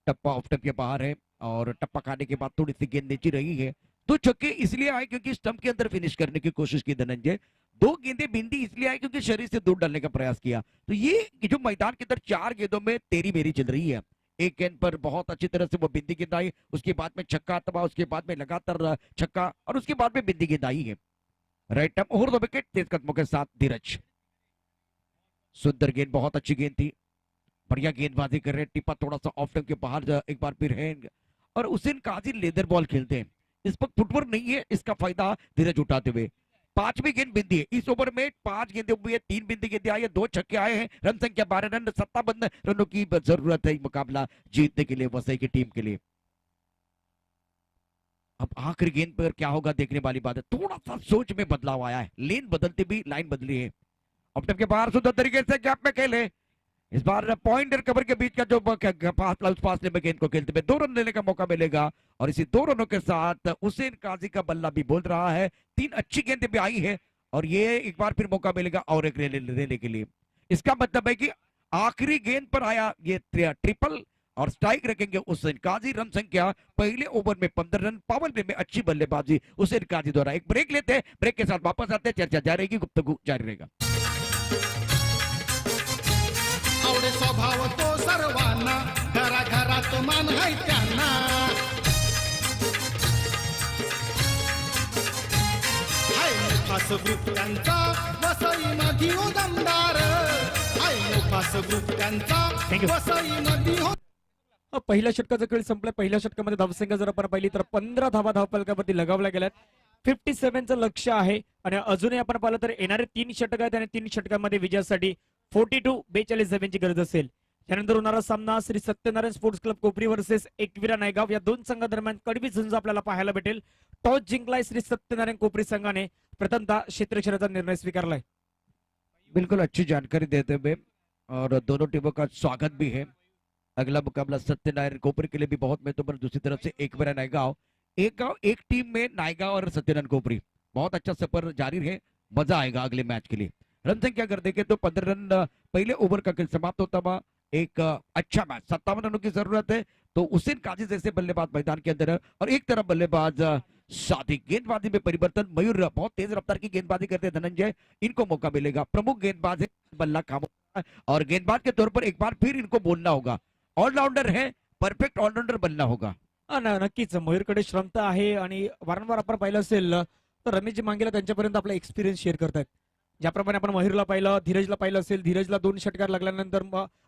टप्पा ऑफ टप के बाहर है और टप्पा खाने के बाद थोड़ी सी गेंद नीचे रही है। 2 छक्के इसलिए आए क्योंकि स्टंप के अंदर फिनिश करने की कोशिश की धनंजय। 2 गेंदें बिंदी इसलिए आई क्योंकि शरीर से दूर डालने का प्रयास किया। तो ये जो मैदान के अंदर 4 गेंदों में तेरी मेरी चल रही है। एक गेंद पर बहुत अच्छी तरह से वो बिंदी गेंद आई, उसके बाद में छक्का तबाह, उसके बाद में लगातार छक्का और उसके बाद में बिंदी गेंद आई है। Right up over the wicket तेज कदमों के साथ धीरज। सुंदर गेंद, बहुत अच्छी गेंद थी, बढ़िया गेंदबाजी कर रहे हैं। टिप्पा थोड़ा सा ऑफ टाइम के बाहर एक बार फिर है। और हुसैन काजी लेदर बॉल खेलते हैं, इस पर फुटवर्क नहीं है, इसका फायदा धीरज उठाते हुए। 5वीं गेंद बिंदी है। इस ओवर में 5 गेंदें हुई है, 3 बिंदी गेंदें आई है, 2 छक्के आए हैं। रन संख्या 12 रन, 57 रनों की जरूरत है मुकाबला जीतने के लिए वसई की टीम के लिए। अब आखिरी गेंद पर क्या होगा देखने वाली बात है। थोड़ा सा सोच में बदलाव आया है, लेन बदलते भी लाइन बदली है। ऑफ के बाहर सुंदर तरीके से गैप में खेले। इस बार पॉइंट और कवर के बीच का जो फासले में गेंद को खेलते हुए 2 रन लेने का मौका मिलेगा। और इसी 2 रनों के साथ हुसैन काजी का बल्ला भी बोल रहा है। 3 अच्छी गेंदें भी आई है और ये एक बार फिर मौका मिलेगा और एक लेने के लिए। इसका मतलब है कि आखिरी गेंद पर आया ये ट्रिपल और स्ट्राइक रखेंगे हुसैन काजी। रन संख्या पहले ओवर में 15 रन। पावर प्ले में अच्छी बल्लेबाजी हुसैन काजी द्वारा। एक ब्रेक लेते हैं, ब्रेक के साथ वापस आते हैं, चर्चा जारी रहेगी, गुफ्तगू जारी रहेगा। आवडे स्वभाव तो सर्वांना, घराघरात मान है त्यांना। मोफास ग्रुप त्यांचा वसई मधी हो दमदार हाय मोफास ग्रुप त्यांचा Thank you. वसई मधी हो पहिल्या षटकाचा खेळ संपला. पहिल्या षटकामध्ये धावसंख्या जर आपण पाहिली तर 15 धावा धावफलकावरती लगावल्या गेल्यात. 57चं लक्ष आहे आणि अजूनही आपण पाहिलं तर येणारे 3 षटक आहेत आणि 3 षटकांमध्ये विजयासाठी 42 धावांची गरज असेल. त्यानंतर होणारा सामना Shri Satyanarayan sports club Kopri versus Ekvira Naigaon या दोन संघादरम्यान कडवी झुंज आपल्याला पाहायला भेटेल. टॉस जिंकलाय श्री सत्यनारायण कोपरी संघाने. प्रथमतः क्षेत्ररक्षणाचा निर्णय स्वीकारलाय. बिल्कुल अच्छी जानकारी देते हुए और दोनों टीमों का स्वागत भी है. अगला मुकाबला सत्यनारायण कोपरी के लिए भी बहुत महत्वपूर्ण. दूसरी तरफ से एकविरा नायगांव. एक गांव एक टीम में नायगांव और सत्यनारायण कोपरी बहुत अच्छा सफर जारी है. मजा आएगा अगले मैच के लिए. रन संख्या अगर देखें तो 15 रन पहले ओवर का खेल समाप्त होता हुआ एक अच्छा मैच. 57 रनों की जरूरत है तो हुसैन काजी जैसे बल्लेबाज मैदान के अंदर है और एक तरफ बल्लेबाज साथी. गेंदबाजी में परिवर्तन. मयूर बहुत तेज रफ्तार की गेंदबाजी करते हैं. धनंजय इनको मौका मिलेगा. प्रमुख गेंदबाज है बल्ला खामोश और गेंदबाज के तौर पर एक बार फिर इनको बोलना होगा. ऑलराउंडर है. परफेक्ट ऑलराउंडर बनना होगा. नक्कीच मयूरकडे श्रमता आहे आणि वारंवार आपण पाहिलं असेल तर रमेशजी मांगेला त्यांच्यापर्यंत आपला एक्सपिरियन्स शेअर करतायत. ज्याप्रमाणे आपण मयूरला पाहिलं, धीरजला पाहिलं असेल. धीरजला 2 षटकार लागल्यानंतर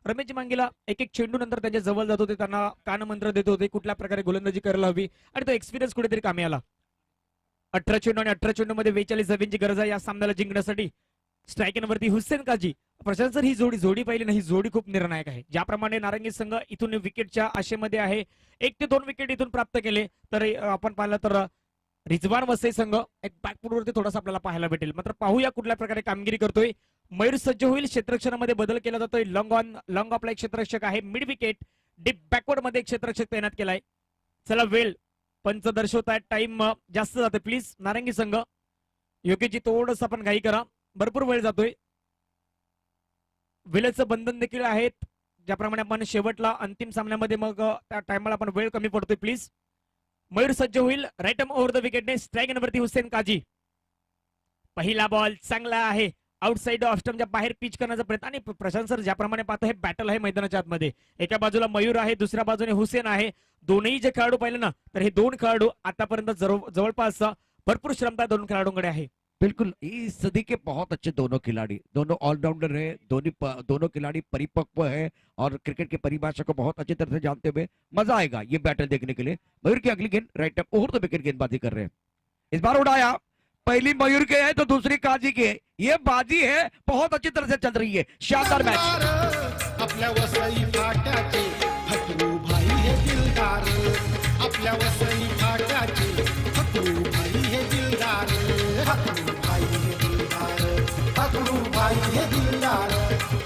रमेशजी मांगेला एक चेंडू नंतर त्यांच्या जवळ जात होते, त्यांना कानमंत्र देत होते कुठल्या प्रकारे गोलंदाजी करायला हवी आणि तो एक्सपिरियन्स कुठेतरी कामी आला. 18 चेंडू आणि 18 चेंडू मध्ये 42 धावांची गरज आहे या सामन्याला जिंकण्यासाठी. स्ट्रायकिंगवरती हुसेन काजी. प्रशांत सर ही जोडी पाहिली नाही, ही जोडी खूप निर्णायक आहे. ज्याप्रमाणे नारंगी संघ इथून विकेटच्या आशेमध्ये आहे. 1 ते 2 विकेट इथून प्राप्त केले तर आपण पाहिलं तर रिजवान वसई संघ एक बॅकफुटवरती थोडासा आपल्याला पाहायला भेटेल. मात्र पाहूया कुठल्या प्रकारे कामगिरी करतोय. मयूर सज्ज होईल. क्षेत्ररक्षणामध्ये बदल केला जातोय. लॉंग आपला एक क्षेत्ररक्षक आहे. मिड विकेट डीप बॅकवर्ड मध्ये एक क्षेत्ररक्षक तैनात केलाय. चला वेळ पंच दर्शवतायत. टाइम जास्त जाते प्लीज. नारंगी संघ योग्यची थोडस आपण घाई करा. भरपूर वेळ जातोय. वेळेचं बंधन देखील आहेत. ज्याप्रमाणे आपण शेवटला अंतिम सामन्यामध्ये मग त्या टायमाला आपण वेळ कमी पडतोय प्लीज. मयूर सज्ज होईल. राईट ओव्हर द विकेटने स्ट्रायकिंगवरती हुसेन काजी. पहिला बॉल चांगला आहे. आउटसाइड ऑफ स्टंपच्या बाहेर पिच करण्याचा प्रयत्न आणि प्रशांत सर ज्याप्रमाणे पाहतो हे बॅटल आहे मैदानाच्या आतमध्ये. एका बाजूला मयूर आहे, दुसऱ्या बाजूने हुसेन आहे. दोन्ही जे खेळाडू पाहिले ना तर हे 2 खेळाडू आतापर्यंत जवळपास भरपूर श्रमता 2 खेळाडूंकडे आहे. बिल्कुल इस सदी के बहुत अच्छे दोनों खिलाड़ी. दोनों ऑलराउंडर है. दोनों खिलाड़ी परिपक्व है और क्रिकेट की परिभाषा को बहुत अच्छी तरह से जानते हुए मजा आएगा ये बैटल देखने के लिए. मयूर की अगली गेंद right up over the wicket गेंदबाजी कर रहे हैं. इस बार उड़ाया. पहली मयूर के है तो दूसरी काजी के. ये बाजी है बहुत अच्छी तरह से चल रही है. शानदार मैच. आपल्या वसई फाट्याचे फकरू भाई हे दिलदार आपल्या वसई फाट्याचे फकरू भाई हे दिलदार फकरू भाई हे दिलदार फकरू भाई हे दिलदार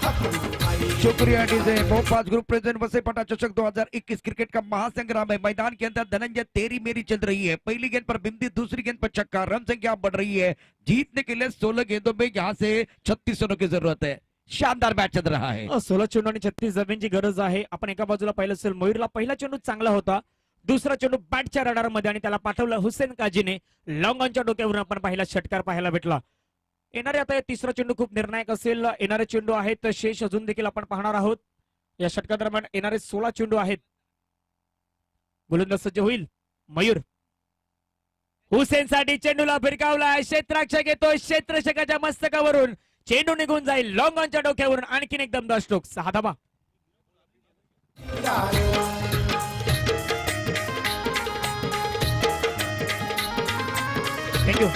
फकरू भाई शुक्रिया DJ. Mofas group present Vasai पटा चषक 2021 क्रिकेट का महासंग्राम है. मैदान के अंदर धनंजय तेरी मेरी चल रही है. पहली गेंद पर बिंदी, दूसरी गेंद पर छक्का. रन संख्या बढ़ रही है. जीतने के लिए 16 गेंदों में यहाँ से 36 रनों की जरूरत है. शानदार मॅच चल रहा है. 16 चेंडू आणि 36 धावांची गरज आहे. आपण एका बाजूला पाहिलं असेल मयूरला पहिला चेंडू चांगला होता. दुसरा चेंडू बॅटच्या रडार मध्ये आणि त्याला पाठवलं हुसेन काजीने. लॉंग ऑनच्या डोक्यावरून आपण पहिला षटकार पाहायला भेटला. येणारे आता तिसरा चेंडू खूप निर्णायक असेल. येणारे चेंडू आहेत शेष अजून देखील आपण पाहणार आहोत. या षटकादरम्यान येणारे 16 चेंडू आहेत. गोलंदाज सज्ज होईल. मयूर हुसेन साठी चेंडूला भिरकावला. क्षेत्ररक्षक येतो. क्षेत्ररक्षकाच्या मस्तकावरून चेंडू निघून जाईल. लॉंग ऑनच्या डोक्यावरून आणखीन एक दमदार स्ट्रोक. 6 धावा. थँक्यू.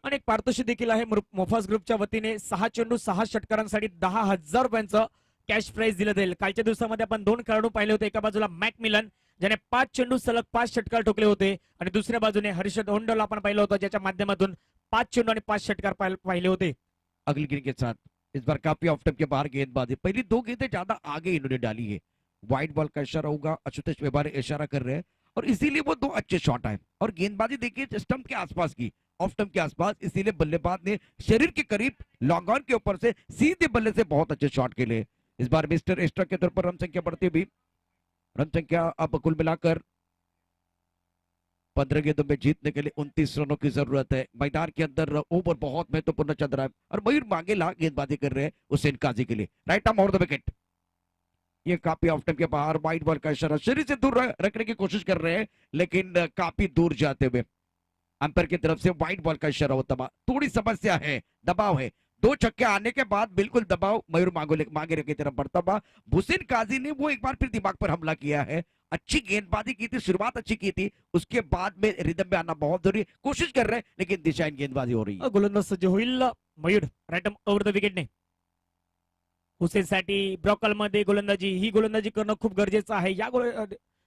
आणि एक पारितोषिक देखील आहे मोफास ग्रुपच्या वतीने. 6 चेंडू 6 षटकारांसाठी 10,000 रुपयांचं कॅश प्राइज दिलं जाईल. कालच्या दिवसामध्ये आपण 2 खेळाडू पाहिले होते. एका बाजूला मॅकमिलन ज्याने 5 चेंडू सलग 5 षटकार ठोकले होते आणि दुसऱ्या बाजूने हर्षद होंडोला आपण पाहिलं होतं ज्याच्या माध्यमातून 5 चेंडू आणि 5 षटकार पाहिले होते. अगली गेंद के साथ इस बार काफी ऑफ स्टंप के बाहर गेंदबाजी. पहली 2 गेंदें ज्यादा आगे इन्होंने डाली है. वाइड बॉल का इशारा होगा. आशुतोष व्यवहार इशारा कर रहे हैं और इसीलिए वो 2 अच्छे शॉट आए. और गेंदबाजी देखिए स्टंप के आसपास की, ऑफ स्टंप के आसपास. इसीलिए बल्लेबाज ने शरीर के करीब लॉन्ग ऑन के ऊपर से सीधे बल्ले से बहुत अच्छे शॉट खेले. इस बार मिस्टर एक्स्ट्रा के तौर पर रन संख्या बढ़ती हुई. रन संख्या अब कुल मिलाकर 15 गेंदों में जीतने के लिए 29 रनों की जरूरत है. मैदान के अंदर ओवर बहुत महत्वपूर्ण चल रहा है और मयूर मांगेला गेंदबाजी कर रहे हैं हुसैन काजी के लिए. Right arm over the wicket. ये काफी ऑफ स्टंप के बाहर. वाइड बॉल का इशारा. शरीर से दूर रखने की कोशिश कर रहे हैं लेकिन काफी दूर जाते हुए. अंपायर की तरफ से व्हाइट बॉल का इशारा होता हुआ। थोड़ी समस्या है, दबाव है, 2 छक्के आने के बाद बिल्कुल दबाव मयूर मांगेरे की तरफ बढ़ता हुआ। हुसैन काजी ने वो एक बार फिर दिमाग पर हमला किया है। अच्छी गेंदबाजी की थी, शुरुआत अच्छी की थी, उसके बाद में रिदम में आना बहुत जरूरी। कोशिश कर रहे हैं लेकिन दिशाहीन गेंदबाजी हो रही है। गोलंदाज सज्ज होईल मयूर राईट ओव्हर द विकेटने हुसेनसाठी ब्रॉकल मध्ये गोलंदाजी ही गोलंदाजी करणं खूप गरजेचं आहे।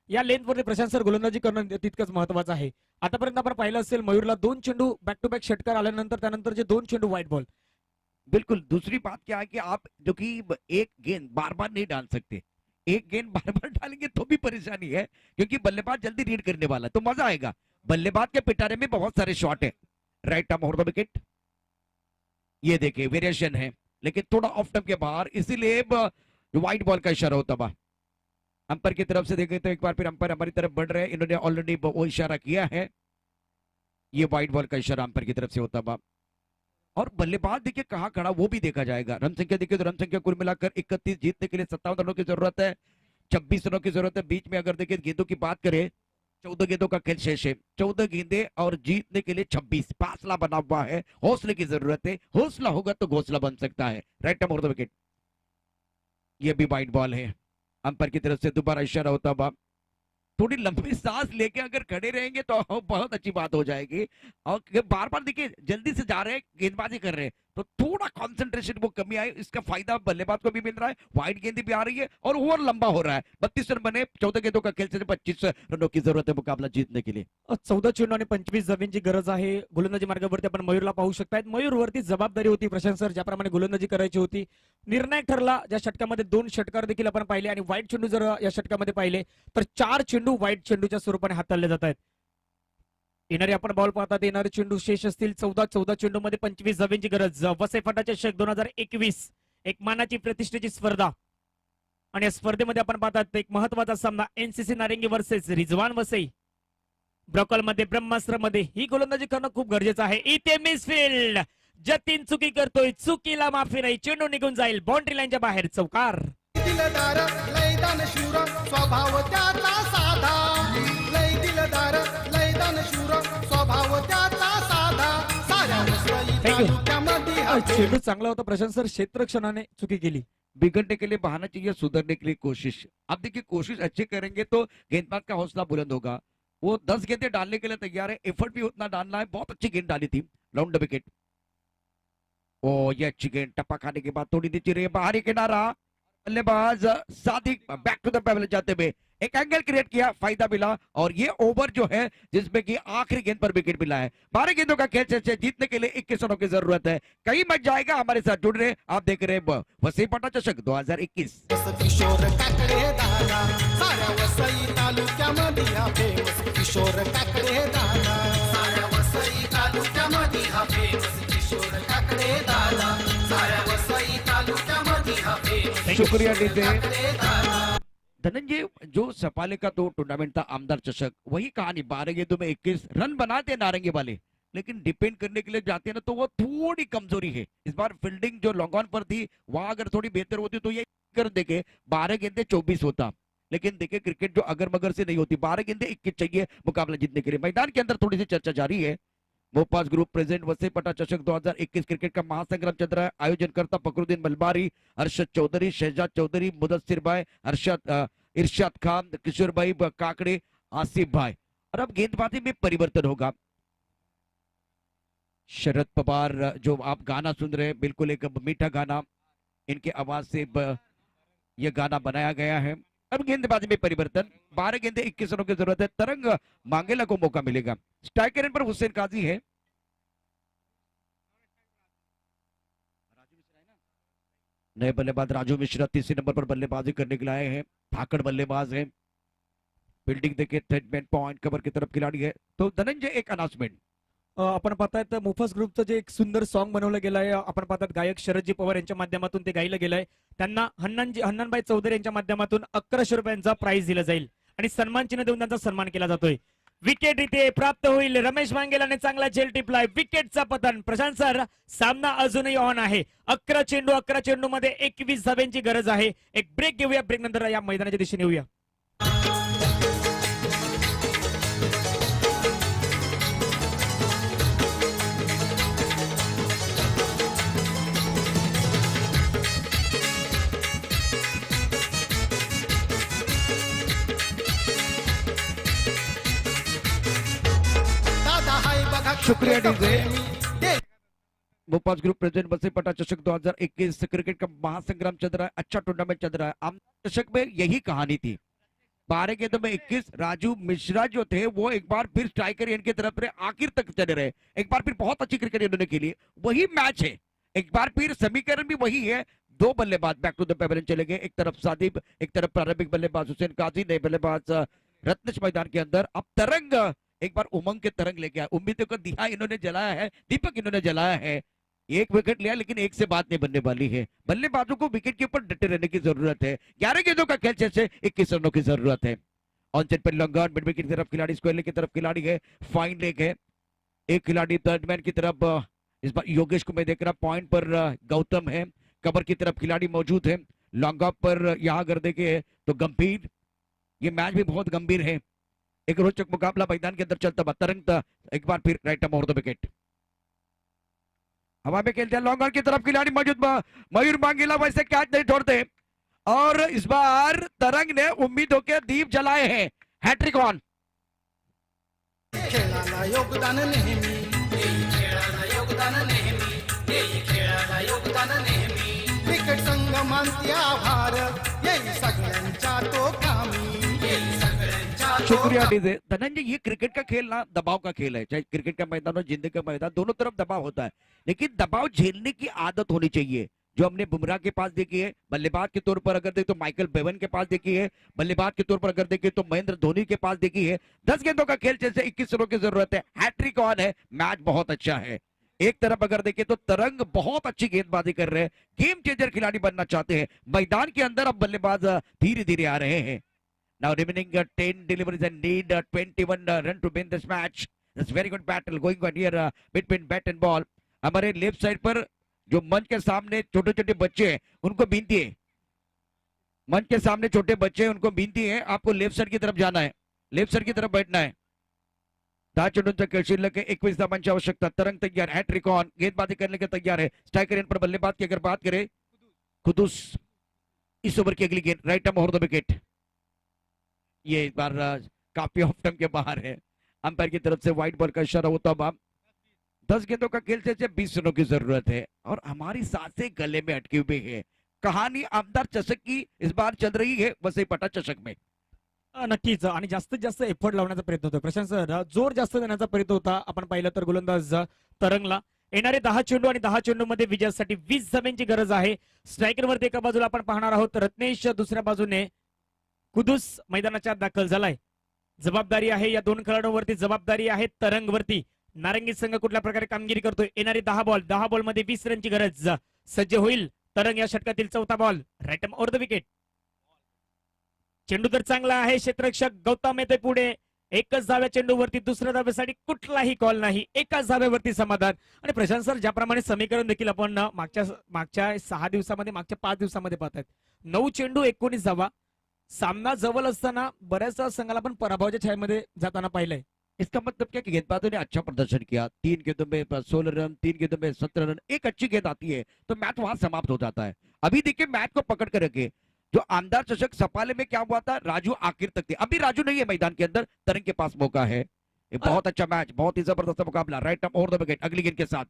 या लेंथवरती प्रशांत सर गोलंदाजी करणं तितकंच महत्वाचं आहे। आतापर्यंत आपण पाहिलं असेल मयूरला 2 चेंडू बॅक टू बॅक षटकार आल्यानंतर त्यानंतर जे 2 चेंडू व्हाईट बॉल। बिल्कुल, दूसरी बात क्या है कि आप जो कि एक गेंद बार बार नहीं डाल सकते, एक गेंद बार बार डालेंगे तो भी परेशानी है, क्योंकि बल्लेबाज जल्दी रीड करने वाला है, तो मजा आएगा। बल्लेबाज के पिटारे में बहुत सारे शॉट है। Right arm over the wicket, ये देखिए वेरिएशन है, लेकिन थोड़ा ऑफ टर्म के बाहर, इसीलिए व्हाइट बॉल का इशारा होता हुआ। अंपायर की तरफ से देखें तो एक बार फिर अंपायर हमारी तरफ बढ़ रहे हैं, इन्होंने ऑलरेडी वो इशारा किया है। ये व्हाइट बॉल का इशारा अंपायर की तरफ से होता हुआ। और बल्लेबाज देखिए कहाँ खड़ा वो भी देखा जाएगा। रन संख्या देखिए तो रन संख्या कुल मिलाकर 31, जीतने के लिए 57 रनों की जरूरत है, 26 रनों की जरूरत है। बीच में अगर देखिए गेंदों की बात करें, 14 गेंदों का खेल शेष है, 14 गेंदे और जीतने के लिए 26, फासला बना हुआ है। हौसले की जरूरत है, हौसला होगा तो घोसला बन सकता है। राइट ओवर द विकेट, ये भी वाइड बॉल है। अंपायर की तरफ से दोबारा इशारा होता हुआ। थोड़ी लंबी सांस लेके अगर खड़े रहेंगे तो बहुत अच्छी बात हो जाएगी। और बार बार देखिए जल्दी से जा रहे हैं, गेंदबाजी कर रहे हैं, तो थोड़ा कंसंट्रेशन वो कमी आई, इसका फायदा बल्लेबाज को भी मिल रहा है। वाइड गेंद भी आ रही है और ओवर लंबा हो रहा है। 32 रन बने, 14 गेंदों का खेल से 25 रनों की जरूरत है मुकाबला जीतने के लिए। 14 चेंडू आणि 25 धावांची गरज आहे। गोलंदाजी मार्गावरती आपण मयूरला पाहू शकतायत। मयूरवरती जबाबदारी होती प्रशांत सर, ज्याप्रमाणे गोलंदाजी करायची होती। निर्णायक ठरला, ज्या षटकामध्ये 2 षटकार देखील आपण पाहिले आणि व्हाईट चेंडू जर या षटकामध्ये पाहिले तर 4 चेंडू व्हाईट चेंडूच्या स्वरूपाने हाताळले जात आहेत। येणारे आपण बॉल पाहतात, येणारे चेंडू शेष असतील 14 चेंडू मध्ये 25 धावांची गरज। वसई फटा चषक 2021 एक मानाची प्रतिष्ठेची स्पर्धा आणि या स्पर्धेमध्ये आपण पाहतात एक महत्वाचा सामना एनसीसी नारंगी वर्सेस रिजवान वसई। ब्रॉकल मध्ये ब्रह्मास्त्र मध्ये ही गोलंदाजी करणं खूप गरजेचं आहे। इथे मिसफील्ड, जतीन चुकी करतोय, चुकीला माफी नाही, चेंडू निघून जाईल बाउंड्री लाईनच्या बाहेर। चौकार दिलदार लयदान शूर स्वभाव त्याचा साधा, लय दिलदार लयदान शूर स्वभाव त्याचा साधा। साऱ्या वसई तालुक्यामध्ये हा चेंडू चांगला होता प्रशांत सर, क्षेत्ररक्षणाने चुकी केली। बिगड़ने के लिए बहाना चाहिए, सुधरने के लिए कोशिश। अब देखिए कोशिश अच्छी करेंगे तो गेंदबाज का हौसला बुलंद होगा। वो 10 गेंदें डालने के लिए तैयार है, एफर्ट भी उतना डालना है। बहुत अच्छी गेंद डाली थी, राउंड द विकेट। ओ ये अच्छी गेंद, टप्पा खाने के बाद थोड़ी नीचे रही, बाहरी किनारा, बल्लेबाज सादिक बैक टू द पेवल जाते हुए एक एंगल क्रिएट किया, फायदा मिला। और ये ओवर जो है जिसमें कि आखिरी गेंद पर विकेट मिला है। 12 गेंदों का खेल से जीतने के लिए 21 रनों की जरूरत है। कई मैच जाएगा, हमारे साथ जुड़ रहे, आप देख रहे हैं वसई पटा चषक 2021। किशोर काकडे दादा, साऱ्या वसई तालुक्यामध्ये हा फेमस किशोर काकडे दादा, साऱ्या वसई तालुक्यामध्ये हा फेमस किशोर काकडे दादा, साऱ्या वसई तालुक्यामध्ये हा फेमस शुक्रिया डीजे काकडे दादा। धनंजय। जो सपाले का तो टूर्नामेंट था आमदार चषक, वही कहानी, 12 गेंदों में 21 रन बनाते नारंगी वाले, लेकिन डिपेंड करने के लिए जाते हैं ना तो वो थोड़ी कमजोरी है। इस बार फील्डिंग जो लॉन्ग ऑन पर थी वहां अगर थोड़ी बेहतर होती तो ये कर देखे 12 गेंदे 24 होता। लेकिन देखिए क्रिकेट जो अगर मगर से नहीं होती, 12 गेंदे 21 चाहिए मुकाबला जीतने के लिए। मैदान के अंदर थोड़ी सी चर्चा जारी है। मोपास ग्रुप प्रेजेंट वसई पटा चषक 2021 क्रिकेट का महासंग्राम चल रहा है। आयोजन करता फकरुद्दीन मलबारी, अरशद चौधरी, शहजाद चौधरी, मुदस्सिर भाई, इरशाद खान, किशोर भाई काकड़े, आसिफ भाई। और अब गेंदबाजी में परिवर्तन होगा। शरद पवार जो आप गाना सुन रहे हैं, बिल्कुल एक मीठा गाना, इनके आवाज से यह गाना बनाया गया है। अब गेंदबाजी में परिवर्तन, 12 गेंदे 21 रनों की जरूरत है। तरंग मांगेला को मौका मिलेगा। स्ट्राइकर पर हुसैन काजी है। नए बल्लेबाज राजू मिश्रा 3 नंबर पर बल्लेबाजी करने के लिए आए हैं। धाकड़ बल्लेबाज है। फील्डिंग देखिए, थ्रेडमैन पॉइंट कवर की तरफ खिलाड़ी है। तो धनंजय एक अनाउंसमेंट, आपण पाहतायत मोफस ग्रुपचं जे एक सुंदर सॉन्ग बनवलं गेलं आहे। आपण पाहतात गायक शरदजी पवार यांच्या माध्यमातून ते गायलं गेलं आहे। त्यांना हन्नानबाई चौधरी यांच्या माध्यमातून 1100 रुपयांचा प्राइज दिला जाईल आणि सन्मान चिन्ह देऊन त्यांचा सन्मान केला जातोय। विकेट इथे प्राप्त होईल। रमेश मांगेलाने चांगला झेल टिपलाय, विकेटचा पतन। प्रशांत सर, सामना अजूनही ऑन आहे। 11 चेंडू मध्ये 21 धावांची गरज आहे। एक ब्रेक घेऊया, ब्रेक नंतर या मैदानाच्या दिशेने येऊया। शुक्रिया डीजे। दे भोपाल ग्रुप प्रेजेंट बसे पटा चषक 2021 क्रिकेट का महासंग्राम चल रहा है, अच्छा टूर्नामेंट चल रहा है। आमदार चषक में यही कहानी थी, 12 गेंदों में 21। राजू मिश्रा जो थे वो एक बार फिर स्ट्राइकर इनकी तरफ से आखिर तक चले रहे, एक बार फिर बहुत अच्छी क्रिकेट इन्होंने खेली। वही मैच है, एक बार फिर समीकरण भी वही है। दो बल्लेबाज बैक टू द पेवेलियन चले गए, एक तरफ सादिब, एक तरफ प्रारंभिक बल्लेबाज हुसैन काजी, नए बल्लेबाज रत्नेश मैदान के अंदर। अब तरंग एक बार उमंग के तरंग लेके आए, उम्मीदों का दिया इन्होंने जलाया है, दीपक इन्होंने जलाया है। एक विकेट लिया लेकिन एक से बात नहीं बनने वाली है। बल्लेबाजों को विकेट के ऊपर डटे रहने की जरूरत है। 11 गेंदों का खेल से 21 रनों की जरूरत है। ऑन सेट पर लॉन्ग ऑन, मिड विकेट की तरफ खिलाड़ी, स्क्वायर लेग की तरफ खिलाड़ी है, फाइन लेग है। एक खिलाड़ी थर्ड मैन की तरफ इस बार योगेश को मैं देख रहा, पॉइंट पर गौतम है, कवर की तरफ खिलाड़ी मौजूद है। लॉन्ग ऑफ पर यहाँ अगर देखे तो गंभीर, ये मैच भी बहुत गंभीर है। एक रोचक मुकाबला मैदान के अंदर चलता हुआ। तरंग एक बार फिर right arm over the wicket, हवा में खेलते हैं। लॉन्ग ऑन की तरफ खिलाड़ी मौजूद, मयूर मांगीला वैसे कैच नहीं छोड़ते और इस बार तरंग ने उम्मीदों के दीप जलाए हैं। हैट्रिक ऑन, खेळाला योगदान नेहमी, खेळाला योगदान नेहमी, खेळाला योगदान नेहमी। क्रिकेट संघ मानती आभार, येई सगळ्यांच्या तो कामी, येई सगळ्यांच्या तो शुक्रिया डीजे। धनंजय, ये क्रिकेट का खेल ना दबाव का खेल है, चाहे क्रिकेट का मैदान हो, जिंदगी का मैदान, दोनों तरफ दबाव होता है, लेकिन दबाव झेलने की आदत होनी चाहिए, जो हमने बुमराह के पास देखी है। बल्लेबाज के तौर पर अगर देखें तो माइकल बेवन के पास देखी है, बल्लेबाज के तौर पर अगर देखें तो महेंद्र धोनी के पास देखी है। 10 गेंदों का खेल जैसे 21 रनों की जरूरत है। हैट्रिक ऑन है, मैच बहुत अच्छा है। एक तरफ अगर देखें तो तरंग बहुत अच्छी गेंदबाजी कर रहे हैं, गेम चेंजर खिलाड़ी बनना चाहते हैं। मैदान के अंदर अब बल्लेबाज धीरे धीरे आ रहे हैं। Now remaining 10 deliveries and need 21 run to win this match. That's very good battle going on here between bat and ball. हमारे लेफ्ट साइड पर जो मंच के सामने छोटे छोटे बच्चे हैं उनको विनती है, मंच के सामने छोटे बच्चे हैं उनको विनती है, आपको लेफ्ट साइड की तरफ जाना है, लेफ्ट साइड की तरफ बैठना है। 10 चेंडूंचा खेळ शिल्लक है, 21 धावांची आवश्यकता। तरंग तैयार, हैट्रिक ऑन, गेंदबाजी करने के तैयार है। स्ट्राइकर इन पर बल्लेबाज की अगर बात करें कुदूस, इस ओवर की अगली गेंद right arm over the wicket. ये इस बार काफी ऑफ टाइम के बाहर है, अंपायर की तरफ से व्हाइट बॉल का इशारा होता हुआ। 10 गेंदों का खेल से 20 रनों की जरूरत है और हमारी सांसें गले में अटकी हुई है। कहानी आमदार चषक की इस बार चल रही है वसई पटा चषक में। नक्कीच, आणि जास्तीत जास्त एफर्ट लावण्याचा प्रयत्न होतो प्रशांत सर, जोर जास्त देण्याचा प्रयत्न होता। आपण पाहिलं तर गोलंदाज तरंगला येणारे 10 चेंडू आणि 10 चेंडू मध्ये विजयासाठी 20 धाब्यांची गरज आहे। स्ट्रायकर वरती एका बाजूला आपण पाहणार आहोत रत्नेश, दुसऱ्या बाजूने कुदूस मैदानाच्या दाखल झालाय। जबाबदारी आहे या दोन खेळाडूंवरती, जबाबदारी आहे तरंग वरती। नारंगी संघ कुठल्या प्रकारे कामगिरी करतोय, येणारे 10 बॉल मध्ये 20 रनची गरज, सज्ज होईल तरंग या षटकातील चौथा ball right over the wicket. चेंडू तर चांगला आहे, क्षेत्ररक्षक गौतम येतोय पुढे, एकच धाव्या चेंडूवरती, दुसऱ्या धाव्यासाठी कुठलाही कॉल नाही, एकाच धाव्यावरती समाधान। आणि प्रशांत सर, ज्याप्रमाणे समीकरण देखील आपण मागच्या 6 दिवसामध्ये, मागच्या 5 दिवसामध्ये पाहतायत, 9 चेंडू 19 धावा, सामना जवळ असताना बऱ्याच संघाला पण पराभवाच्या छायेमध्ये जाताना पाहिलंय। इसका मतलब क्या कि गेंदबाजों ने अच्छा प्रदर्शन किया, 3 गेंदों में 16 रन, 3 गेंदों में 17 रन, एक अच्छी गेंद आती है तो मैच वहां समाप्त हो जाता है। अभी देखिए मैच को पकड़ कर रखे, जो आमदार चषक सपाले में क्या हुआ था, राजू आखिर तक थे, अभी राजू नहीं है मैदान के अंदर, तरंग के पास मौका है। ये बहुत अच्छा मैच, बहुत ही जबरदस्त मुकाबला। Right arm over the wicket, अगली गेंद के साथ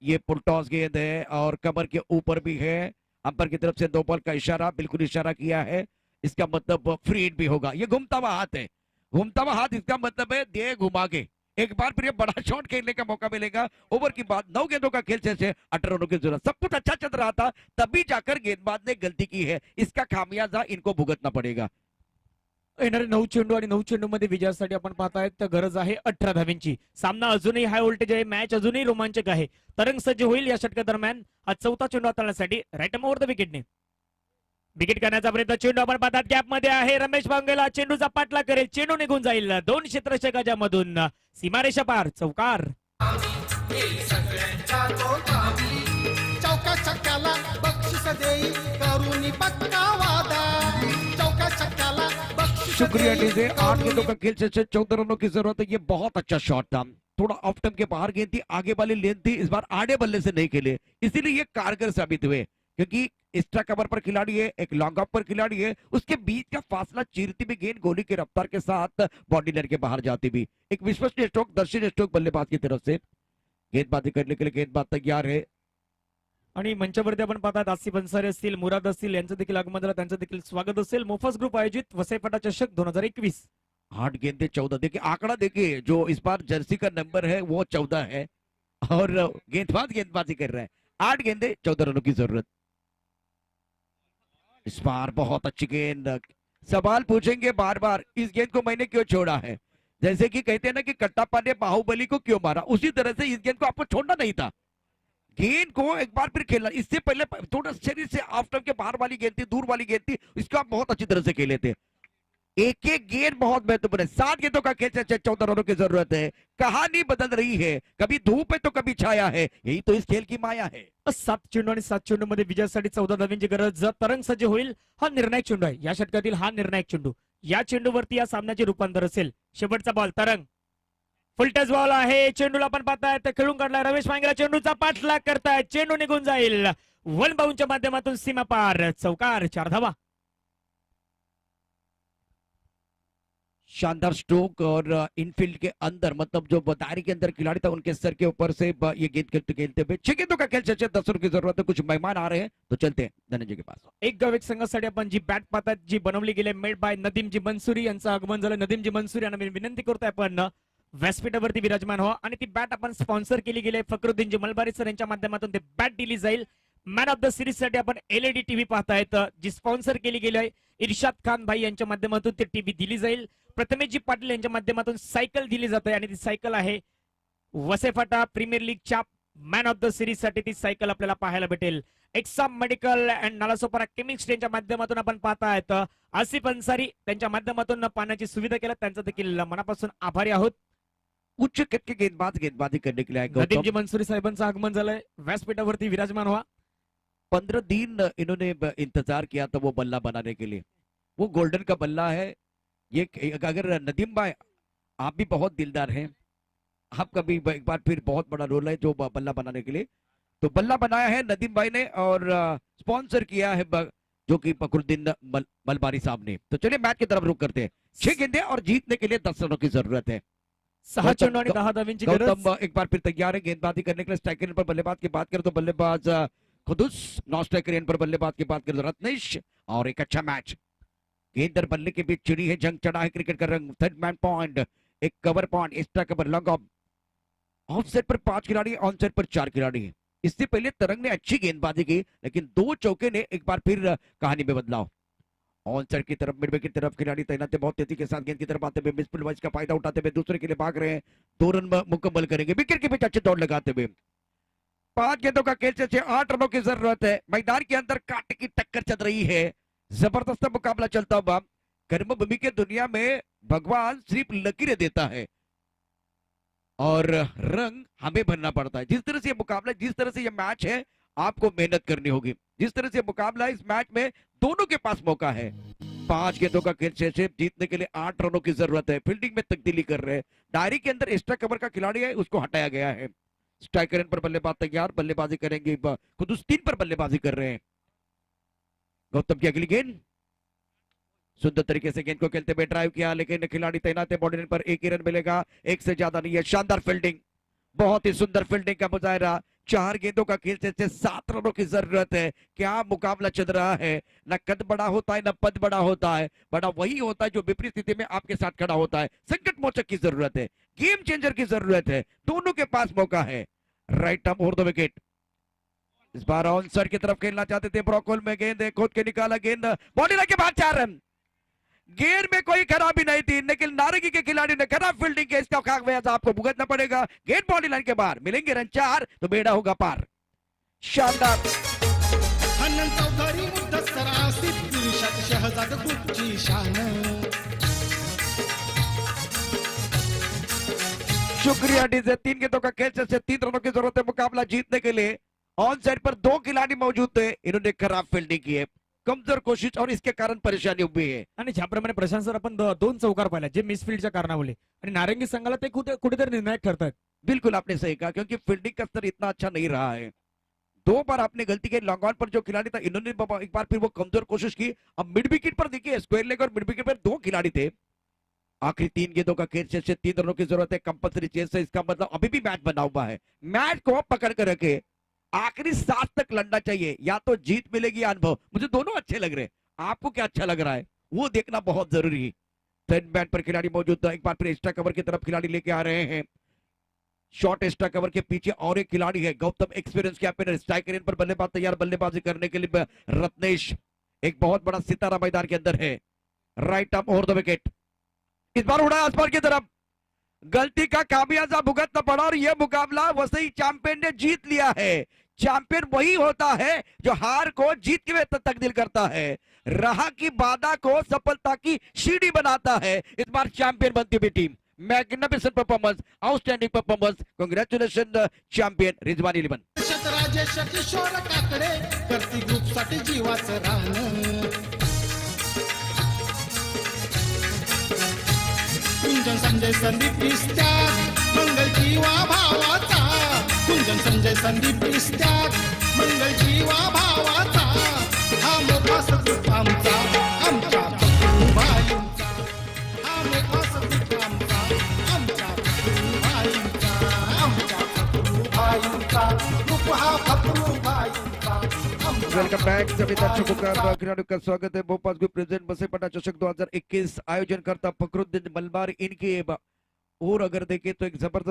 ये पुल टॉस गेंद है और कमर के ऊपर भी है। अंपायर की तरफ से 2 बॉल का इशारा, बिल्कुल इशारा किया है, इसका मतलब फ्री हिट भी होगा। ये घूमता हुआ हाथ है, घूमता हुआ हाथ, इसका मतलब है दे घुमा के एक बार फिर ये बड़ा शॉट खेलने का मौका मिलेगा। ओवर की बात, 9 गेंदों का खेल से 18 रनों की जरूरत। सब कुछ अच्छा चल रहा था, तभी जाकर गेंदबाज ने गलती की है, इसका खामियाजा इनको भुगतना पड़ेगा। येणारे 9 चेंडू आणि 9 चेंडू मध्ये विजयासाठी आपण पाहतायत तर गरज आहे 18 धाव्यांची। सामना अजूनही हाय व्होल्टेज आहे, मॅच अजूनही रोमांचक आहे। तरंग सज्ज होईल या षटकादरम्यान हा चौथा चेंडू हाताळण्यासाठी राईट ओव्हर द विकेटने। विकेट करण्याचा प्रयत्न, चेंडू आपण पाहतात गॅप मध्ये आहे, रमेश बांगेला चेंडूचा पाठला करेल, चेंडू निघून जाईल 2 क्षेत्ररक्षकाच्या मधून, सीमारेषा पार, चौकार। सगळ्यांच्या तो कामी, चौका छक्क्याला बक्षीस देई, करुणी पक्का वादा, चौका छक्क्याला बक्षीस शुक्रिया देई, डीजे। 8 गेंदों का खेल से 14 रनों की जरूरत है। ये बहुत अच्छा शॉट था, थोड़ा ऑफ टाइम के बाहर गेंद थी, आगे वाली लेंथ थी, इस बार आड़े बल्ले से नहीं खेले, इसीलिए ये कारगर साबित हुए, क्योंकि एक्स्ट्रा कवर पर खिलाड़ी है, एक लॉन्ग ऑफ पर खिलाड़ी है, उसके बीच का फासला चीरती भी गेंद गोली की रफ्तार के साथ बॉडी लाइन के बाहर जाती भी। एक विश्वसनीय स्ट्रोक, दर्शनीय स्ट्रोक बल्लेबाज की तरफ से। गेंदबाजी करने के लिए गेंदबाज तैयार है। आणि मंचावरती आपण पाहतात आसिफ अन्सारी असतील, मुराद असतील, यांचं देखील आगमन झालं, त्यांचं देखील स्वागत असेल। मोफस ग्रुप आयोजित वसईपाटा चषक 2021। 8 गेंदे 14। देखिए आंकड़ा, देखिए जो इस बार जर्सी का नंबर है वो 14 है और गेंदबाज गेंदबाजी कर रहा है। 8 गेंदे 14 रनों की जरूरत। इस बार बहुत अच्छी गेंद। सवाल पूछेंगे बार बार, इस गेंद को मैंने क्यों छोड़ा है? जैसे कि कहते हैं ना कि कट्टाप्पा ने बाहुबली को क्यों मारा, उसी तरह से इस गेंद को आपको छोड़ना नहीं था। गेंद को एक बार फिर खेलना। इससे पहले थोड़ा शरीर से ऑफ स्टंप के बाहर वाली गेंद थी, दूर वाली गेंद थी, इसको आप बहुत अच्छी तरह से खेले थे। एक एक गेंद बहुत महत्वपूर्ण है। 7 गेंदों का खेल से 14 रनों की जरूरत है। कहानी बदल रही है, कभी धूप है तो कभी छाया है, यही तो इस खेल की माया है। 7 चेंडू आणि 7 चेंडू मध्ये विजयासाठी 14 धावांची गरज। तरंग सज्ज होईल, हा निर्णायक चेंडू आहे, या षटकातील हा निर्णायक चेंडू। या चेंडूवरती या सामन्याचे रूपांतर असेल। शेवटचा बॉल तरंग, फुलटच बॉल आहे, चेंडूला आपण पाहताय तर खेळून काढलाय रमेश मांगेला, चेंडूचा पाठलाग करताय, चेंडू निघून जाईल वन बाउंडच्या माध्यमातून सीमा पार, चौकार, 4 धावा। शानदार स्ट्रोक और इनफील्ड के अंदर, मतलब जो दायरे के अंदर खिलाड़ी था उनके सर के ऊपर से ये गेंद खेलते खेलते हुए 6 गेंदों का खेल से 10 रनों की जरूरत है। कुछ मेहमान आ रहे हैं तो चलते हैं धनंजय के पास। एक गाव एक संघासाठी आपण जी बॅट पाहतात, जी बनवली गेली, मेड बाय नदीमजी मंसुरी, यांचं आगमन झालं। नदीमजी मंसुरी यांना मी विनंती करतोय आपण व्यासपीठावरती विराजमान व्हा। आणि ती बॅट आपण स्पॉन्सर केली गेली फकरुद्दीनजी मलबारी सर यांच्या माध्यमातून ते बॅट दिली जाईल। मॅन ऑफ द सिरीज साठी आपण एलईडी टीव्ही पाहतायत, जी स्पॉन्सर केली गेली आहे इर्शाद खान भाई यांच्या माध्यमातून ते टीव्ही दिली जाईल। प्रथमेशजी पाटील यांच्या माध्यमातून सायकल दिली जाते आणि ती सायकल आहे वसईपाटा प्रीमियर लीगच्या मॅन ऑफ द सिरीज साठी ती सायकल आपल्याला पाहायला भेटेल। Exam medical and Nalasopara chemistry यांच्या माध्यमातून आपण पाहतायत आसिफ अन्सारी त्यांच्या माध्यमातून पाण्याची सुविधा केल्या, त्यांचं देखील मनापासून आभारी आहोत। उच्च कट के गेंदबाज गेंदबाजी करने के लिए आए गौतम। नदीमजी मंसुरी साहेबांचं आगमन झालंय, व्यासपीठावरती विराजमान व्हा। 15 दिन इन्होंने इंतजार किया था वो बल्ला बनाने के लिए, वो गोल्डन का बल्ला है ये। अगर नदीम भाई आप भी बहुत दिलदार हैं, आपका भी एक बार फिर बहुत बड़ा रोल है जो बल्ला बनाने के लिए, तो बल्ला बनाया है नदीम भाई ने और स्पॉन्सर किया है जो कि फकरुद्दीन मलबारी साहब ने। तो चलिए मैच की तरफ रुख करते हैं। 6 गेंदें और जीतने के लिए 10 रनों की जरूरत है। 6 चेंडू आणि 10 धावांची गरज। गौतम एक बार फिर तैयार है गेंदबाजी करने के लिए। स्ट्राइकर पर बल्लेबाज की बात करें तो बल्लेबाज खुदुस, नॉन स्ट्राइकर पर बल्लेबाज की बात करें तो रत्नेश। और एक अच्छा मैच, गेंद और बल्ले के बीच चिड़ी है, जंग चढ़ा है क्रिकेट का रंग। थर्ड मैन पॉइंट, एक cover point, extra cover, long off. Of side पर 5 खिलाड़ी, ऑन साइड पर 4 खिलाड़ी हैं। इससे पहले तरंग ने अच्छी गेंदबाजी की, लेकिन 2 चौके ने एक बार फिर कहानी में बदलाव। ऑन साइड की तरफ, मिडवे की तरफ खिलाड़ी तैनात है, बहुत तेजी के साथ गेंद की तरफ आते हुए मिस फील्ड का फायदा उठाते हुए दूसरे के लिए भाग रहे हैं। 2 रन मुकम्मल करेंगे, विकेट के बीच अच्छे दौड़ लगाते हुए। 5 गेंदों का खेल से 8 रनों की जरूरत है। मैदान के अंदर कांटे की टक्कर चल रही है, जबरदस्त मुकाबला चलता हुआ। कर्मभूमि के दुनिया में भगवान सिर्फ लकीरें देता है और रंग हमें भरना पड़ता है। जिस तरह से ये मुकाबला, जिस तरह से ये मैच है, आपको मेहनत करनी होगी। जिस तरह से मुकाबला है, इस मैच में दोनों के पास मौका है। 5 गेंदों का खेल से जीतने के लिए 8 रनों की जरूरत है। फील्डिंग में तब्दीली कर रहे हैं, डायरी के अंदर एक्स्ट्रा कवर का खिलाड़ी है उसको हटाया गया है। स्ट्राइकर पर बल्लेबाज तैयार, बल्लेबाजी करेंगे खुद 3 पर बल्लेबाजी कर रहे हैं। गौतम की अगली गेंद, सुंदर तरीके से गेंद को खेलते हुए ड्राइव किया, लेकिन खिलाड़ी तैनात है बॉडी लाइन पर। 1 ही रन मिलेगा, 1 से ज्यादा नहीं है। शानदार फील्डिंग, बहुत ही सुंदर फील्डिंग का मुजाहरा। 4 गेंदों का खेल से 7 रनों की जरूरत है। क्या मुकाबला चल रहा है। न कद बड़ा होता है, न पद बड़ा होता है, बड़ा वही होता है जो विपरीत स्थिति में आपके साथ खड़ा होता है। संकट मोचक की जरूरत है, गेम चेंजर की जरूरत है। दोनों के पास मौका है। Right arm over the wicket. इस बार ऑन साइड की तरफ खेलना चाहते थे, ब्रॉकोल में गेंद खोद के निकाला, गेंद बॉडी लाइन के बाद 4 रन। गेंद में कोई खराबी नहीं थी, लेकिन नारंगी के खिलाड़ी ने खराब फील्डिंग की, इसका खामियाजा आपको भुगतना पड़ेगा। गेंद बॉडी लाइन के बाहर, मिलेंगे रन 4 तो बेड़ा होगा पार। शानदार। हनन चौधरी मुद्दसर आसिफ इर्शाद शहजाद ग्रुपची शान। शुक्रिया डीजे। 3 गेंदों का खेल से 3 रनों की जरूरत है मुकाबला जीतने के लिए। ऑन साइड पर 2 खिलाड़ी मौजूद थे, इन्होंने खराब फील्डिंग की है, कमजोर कोशिश और इसके कारण परेशानी उभी है। आणि ज्याप्रमाणे प्रशांत सर आपण 2 चौकार पाहिला जे मिसफील्डच्या कारणामुळे, आणि नारंगी संघाला ते कुठेतरी निर्णायक ठरतात। बिल्कुल आपने सही कहा, क्योंकि फील्डिंग का स्तर इतना अच्छा नहीं रहा है। दो बार आपने गलती की। लॉन्ग ऑन पर जो खिलाड़ी था इन्होंने एक बार फिर वो कमजोर कोशिश की। अब मिड विकेट पर देखिए, स्क्वायर लेग और मिड विकेट पर दो खिलाड़ी थे। आखिरी 3 गेंदों का खेल शेष है, 3 रनों की जरूरत है कंपल्सरी चेस से। इसका मतलब अभी भी मैच बना हुआ है। मैच को पकड़ कर रखे, आखिरी 7 तक लड़ना चाहिए, या तो जीत मिलेगी या अनुभव। मुझे दोनों अच्छे लग रहे हैं, आपको क्या अच्छा लग रहा है वो देखना बहुत जरूरी है। 10 बैट पर खिलाड़ी मौजूद था। एक बार फिर एक्स्ट्रा कवर की तरफ खिलाड़ी लेके आ रहे हैं। शॉर्ट एक्स्ट्रा कवर के पीछे और एक खिलाड़ी है, गौतम एक्सपीरियंस कैप्टन। स्ट्राइकर इन पर बल्लेबाज तैयार, बल्लेबाजी करने के लिए रत्नेश, एक बहुत बड़ा सितारा मैदान के अंदर है। Right up over the wicket, इस बार उड़ा आसमान की तरफ। गलती का खामियाजा भुगतना पड़ा और यह मुकाबला वसई चैंपियन ने जीत लिया है। चैंपियन वही होता है जो हार को जीत के तब्दील करता है, राह की बाधा को सफलता की सीढ़ी बनाता है। इस बार चैंपियन बनती हुई team, magnificent performance, outstanding performance. Congratulation champion Rizwan 11। Rajesh Kishore Kakade करती ग्रुप साठी जीवाचं रान। कुंजन संजय संदीप इस्त्याग मंगल जीवा भावाचा। कुंजन संजय संदीप इस्त्याग मंगल जीवा भावाचा। हा मोठा सदूक आमचा, आमच्या फकरूबाईंचा। हा मोठा सदूक आमचा, आमच्या फकरूबाईंचा। आमच्या फकरूबाईंचा रूप हा फकरूबाईंचा। वेलकम बैक सभी दर्शकों का खिलाड़ियों का स्वागत है। भोपाल ग्रुप प्रेजेंट बसेपटा चषक 2021 आयोजन करता फखरुद्दीन मलबार इनकी। और अगर देखें तो एक जबरदस्त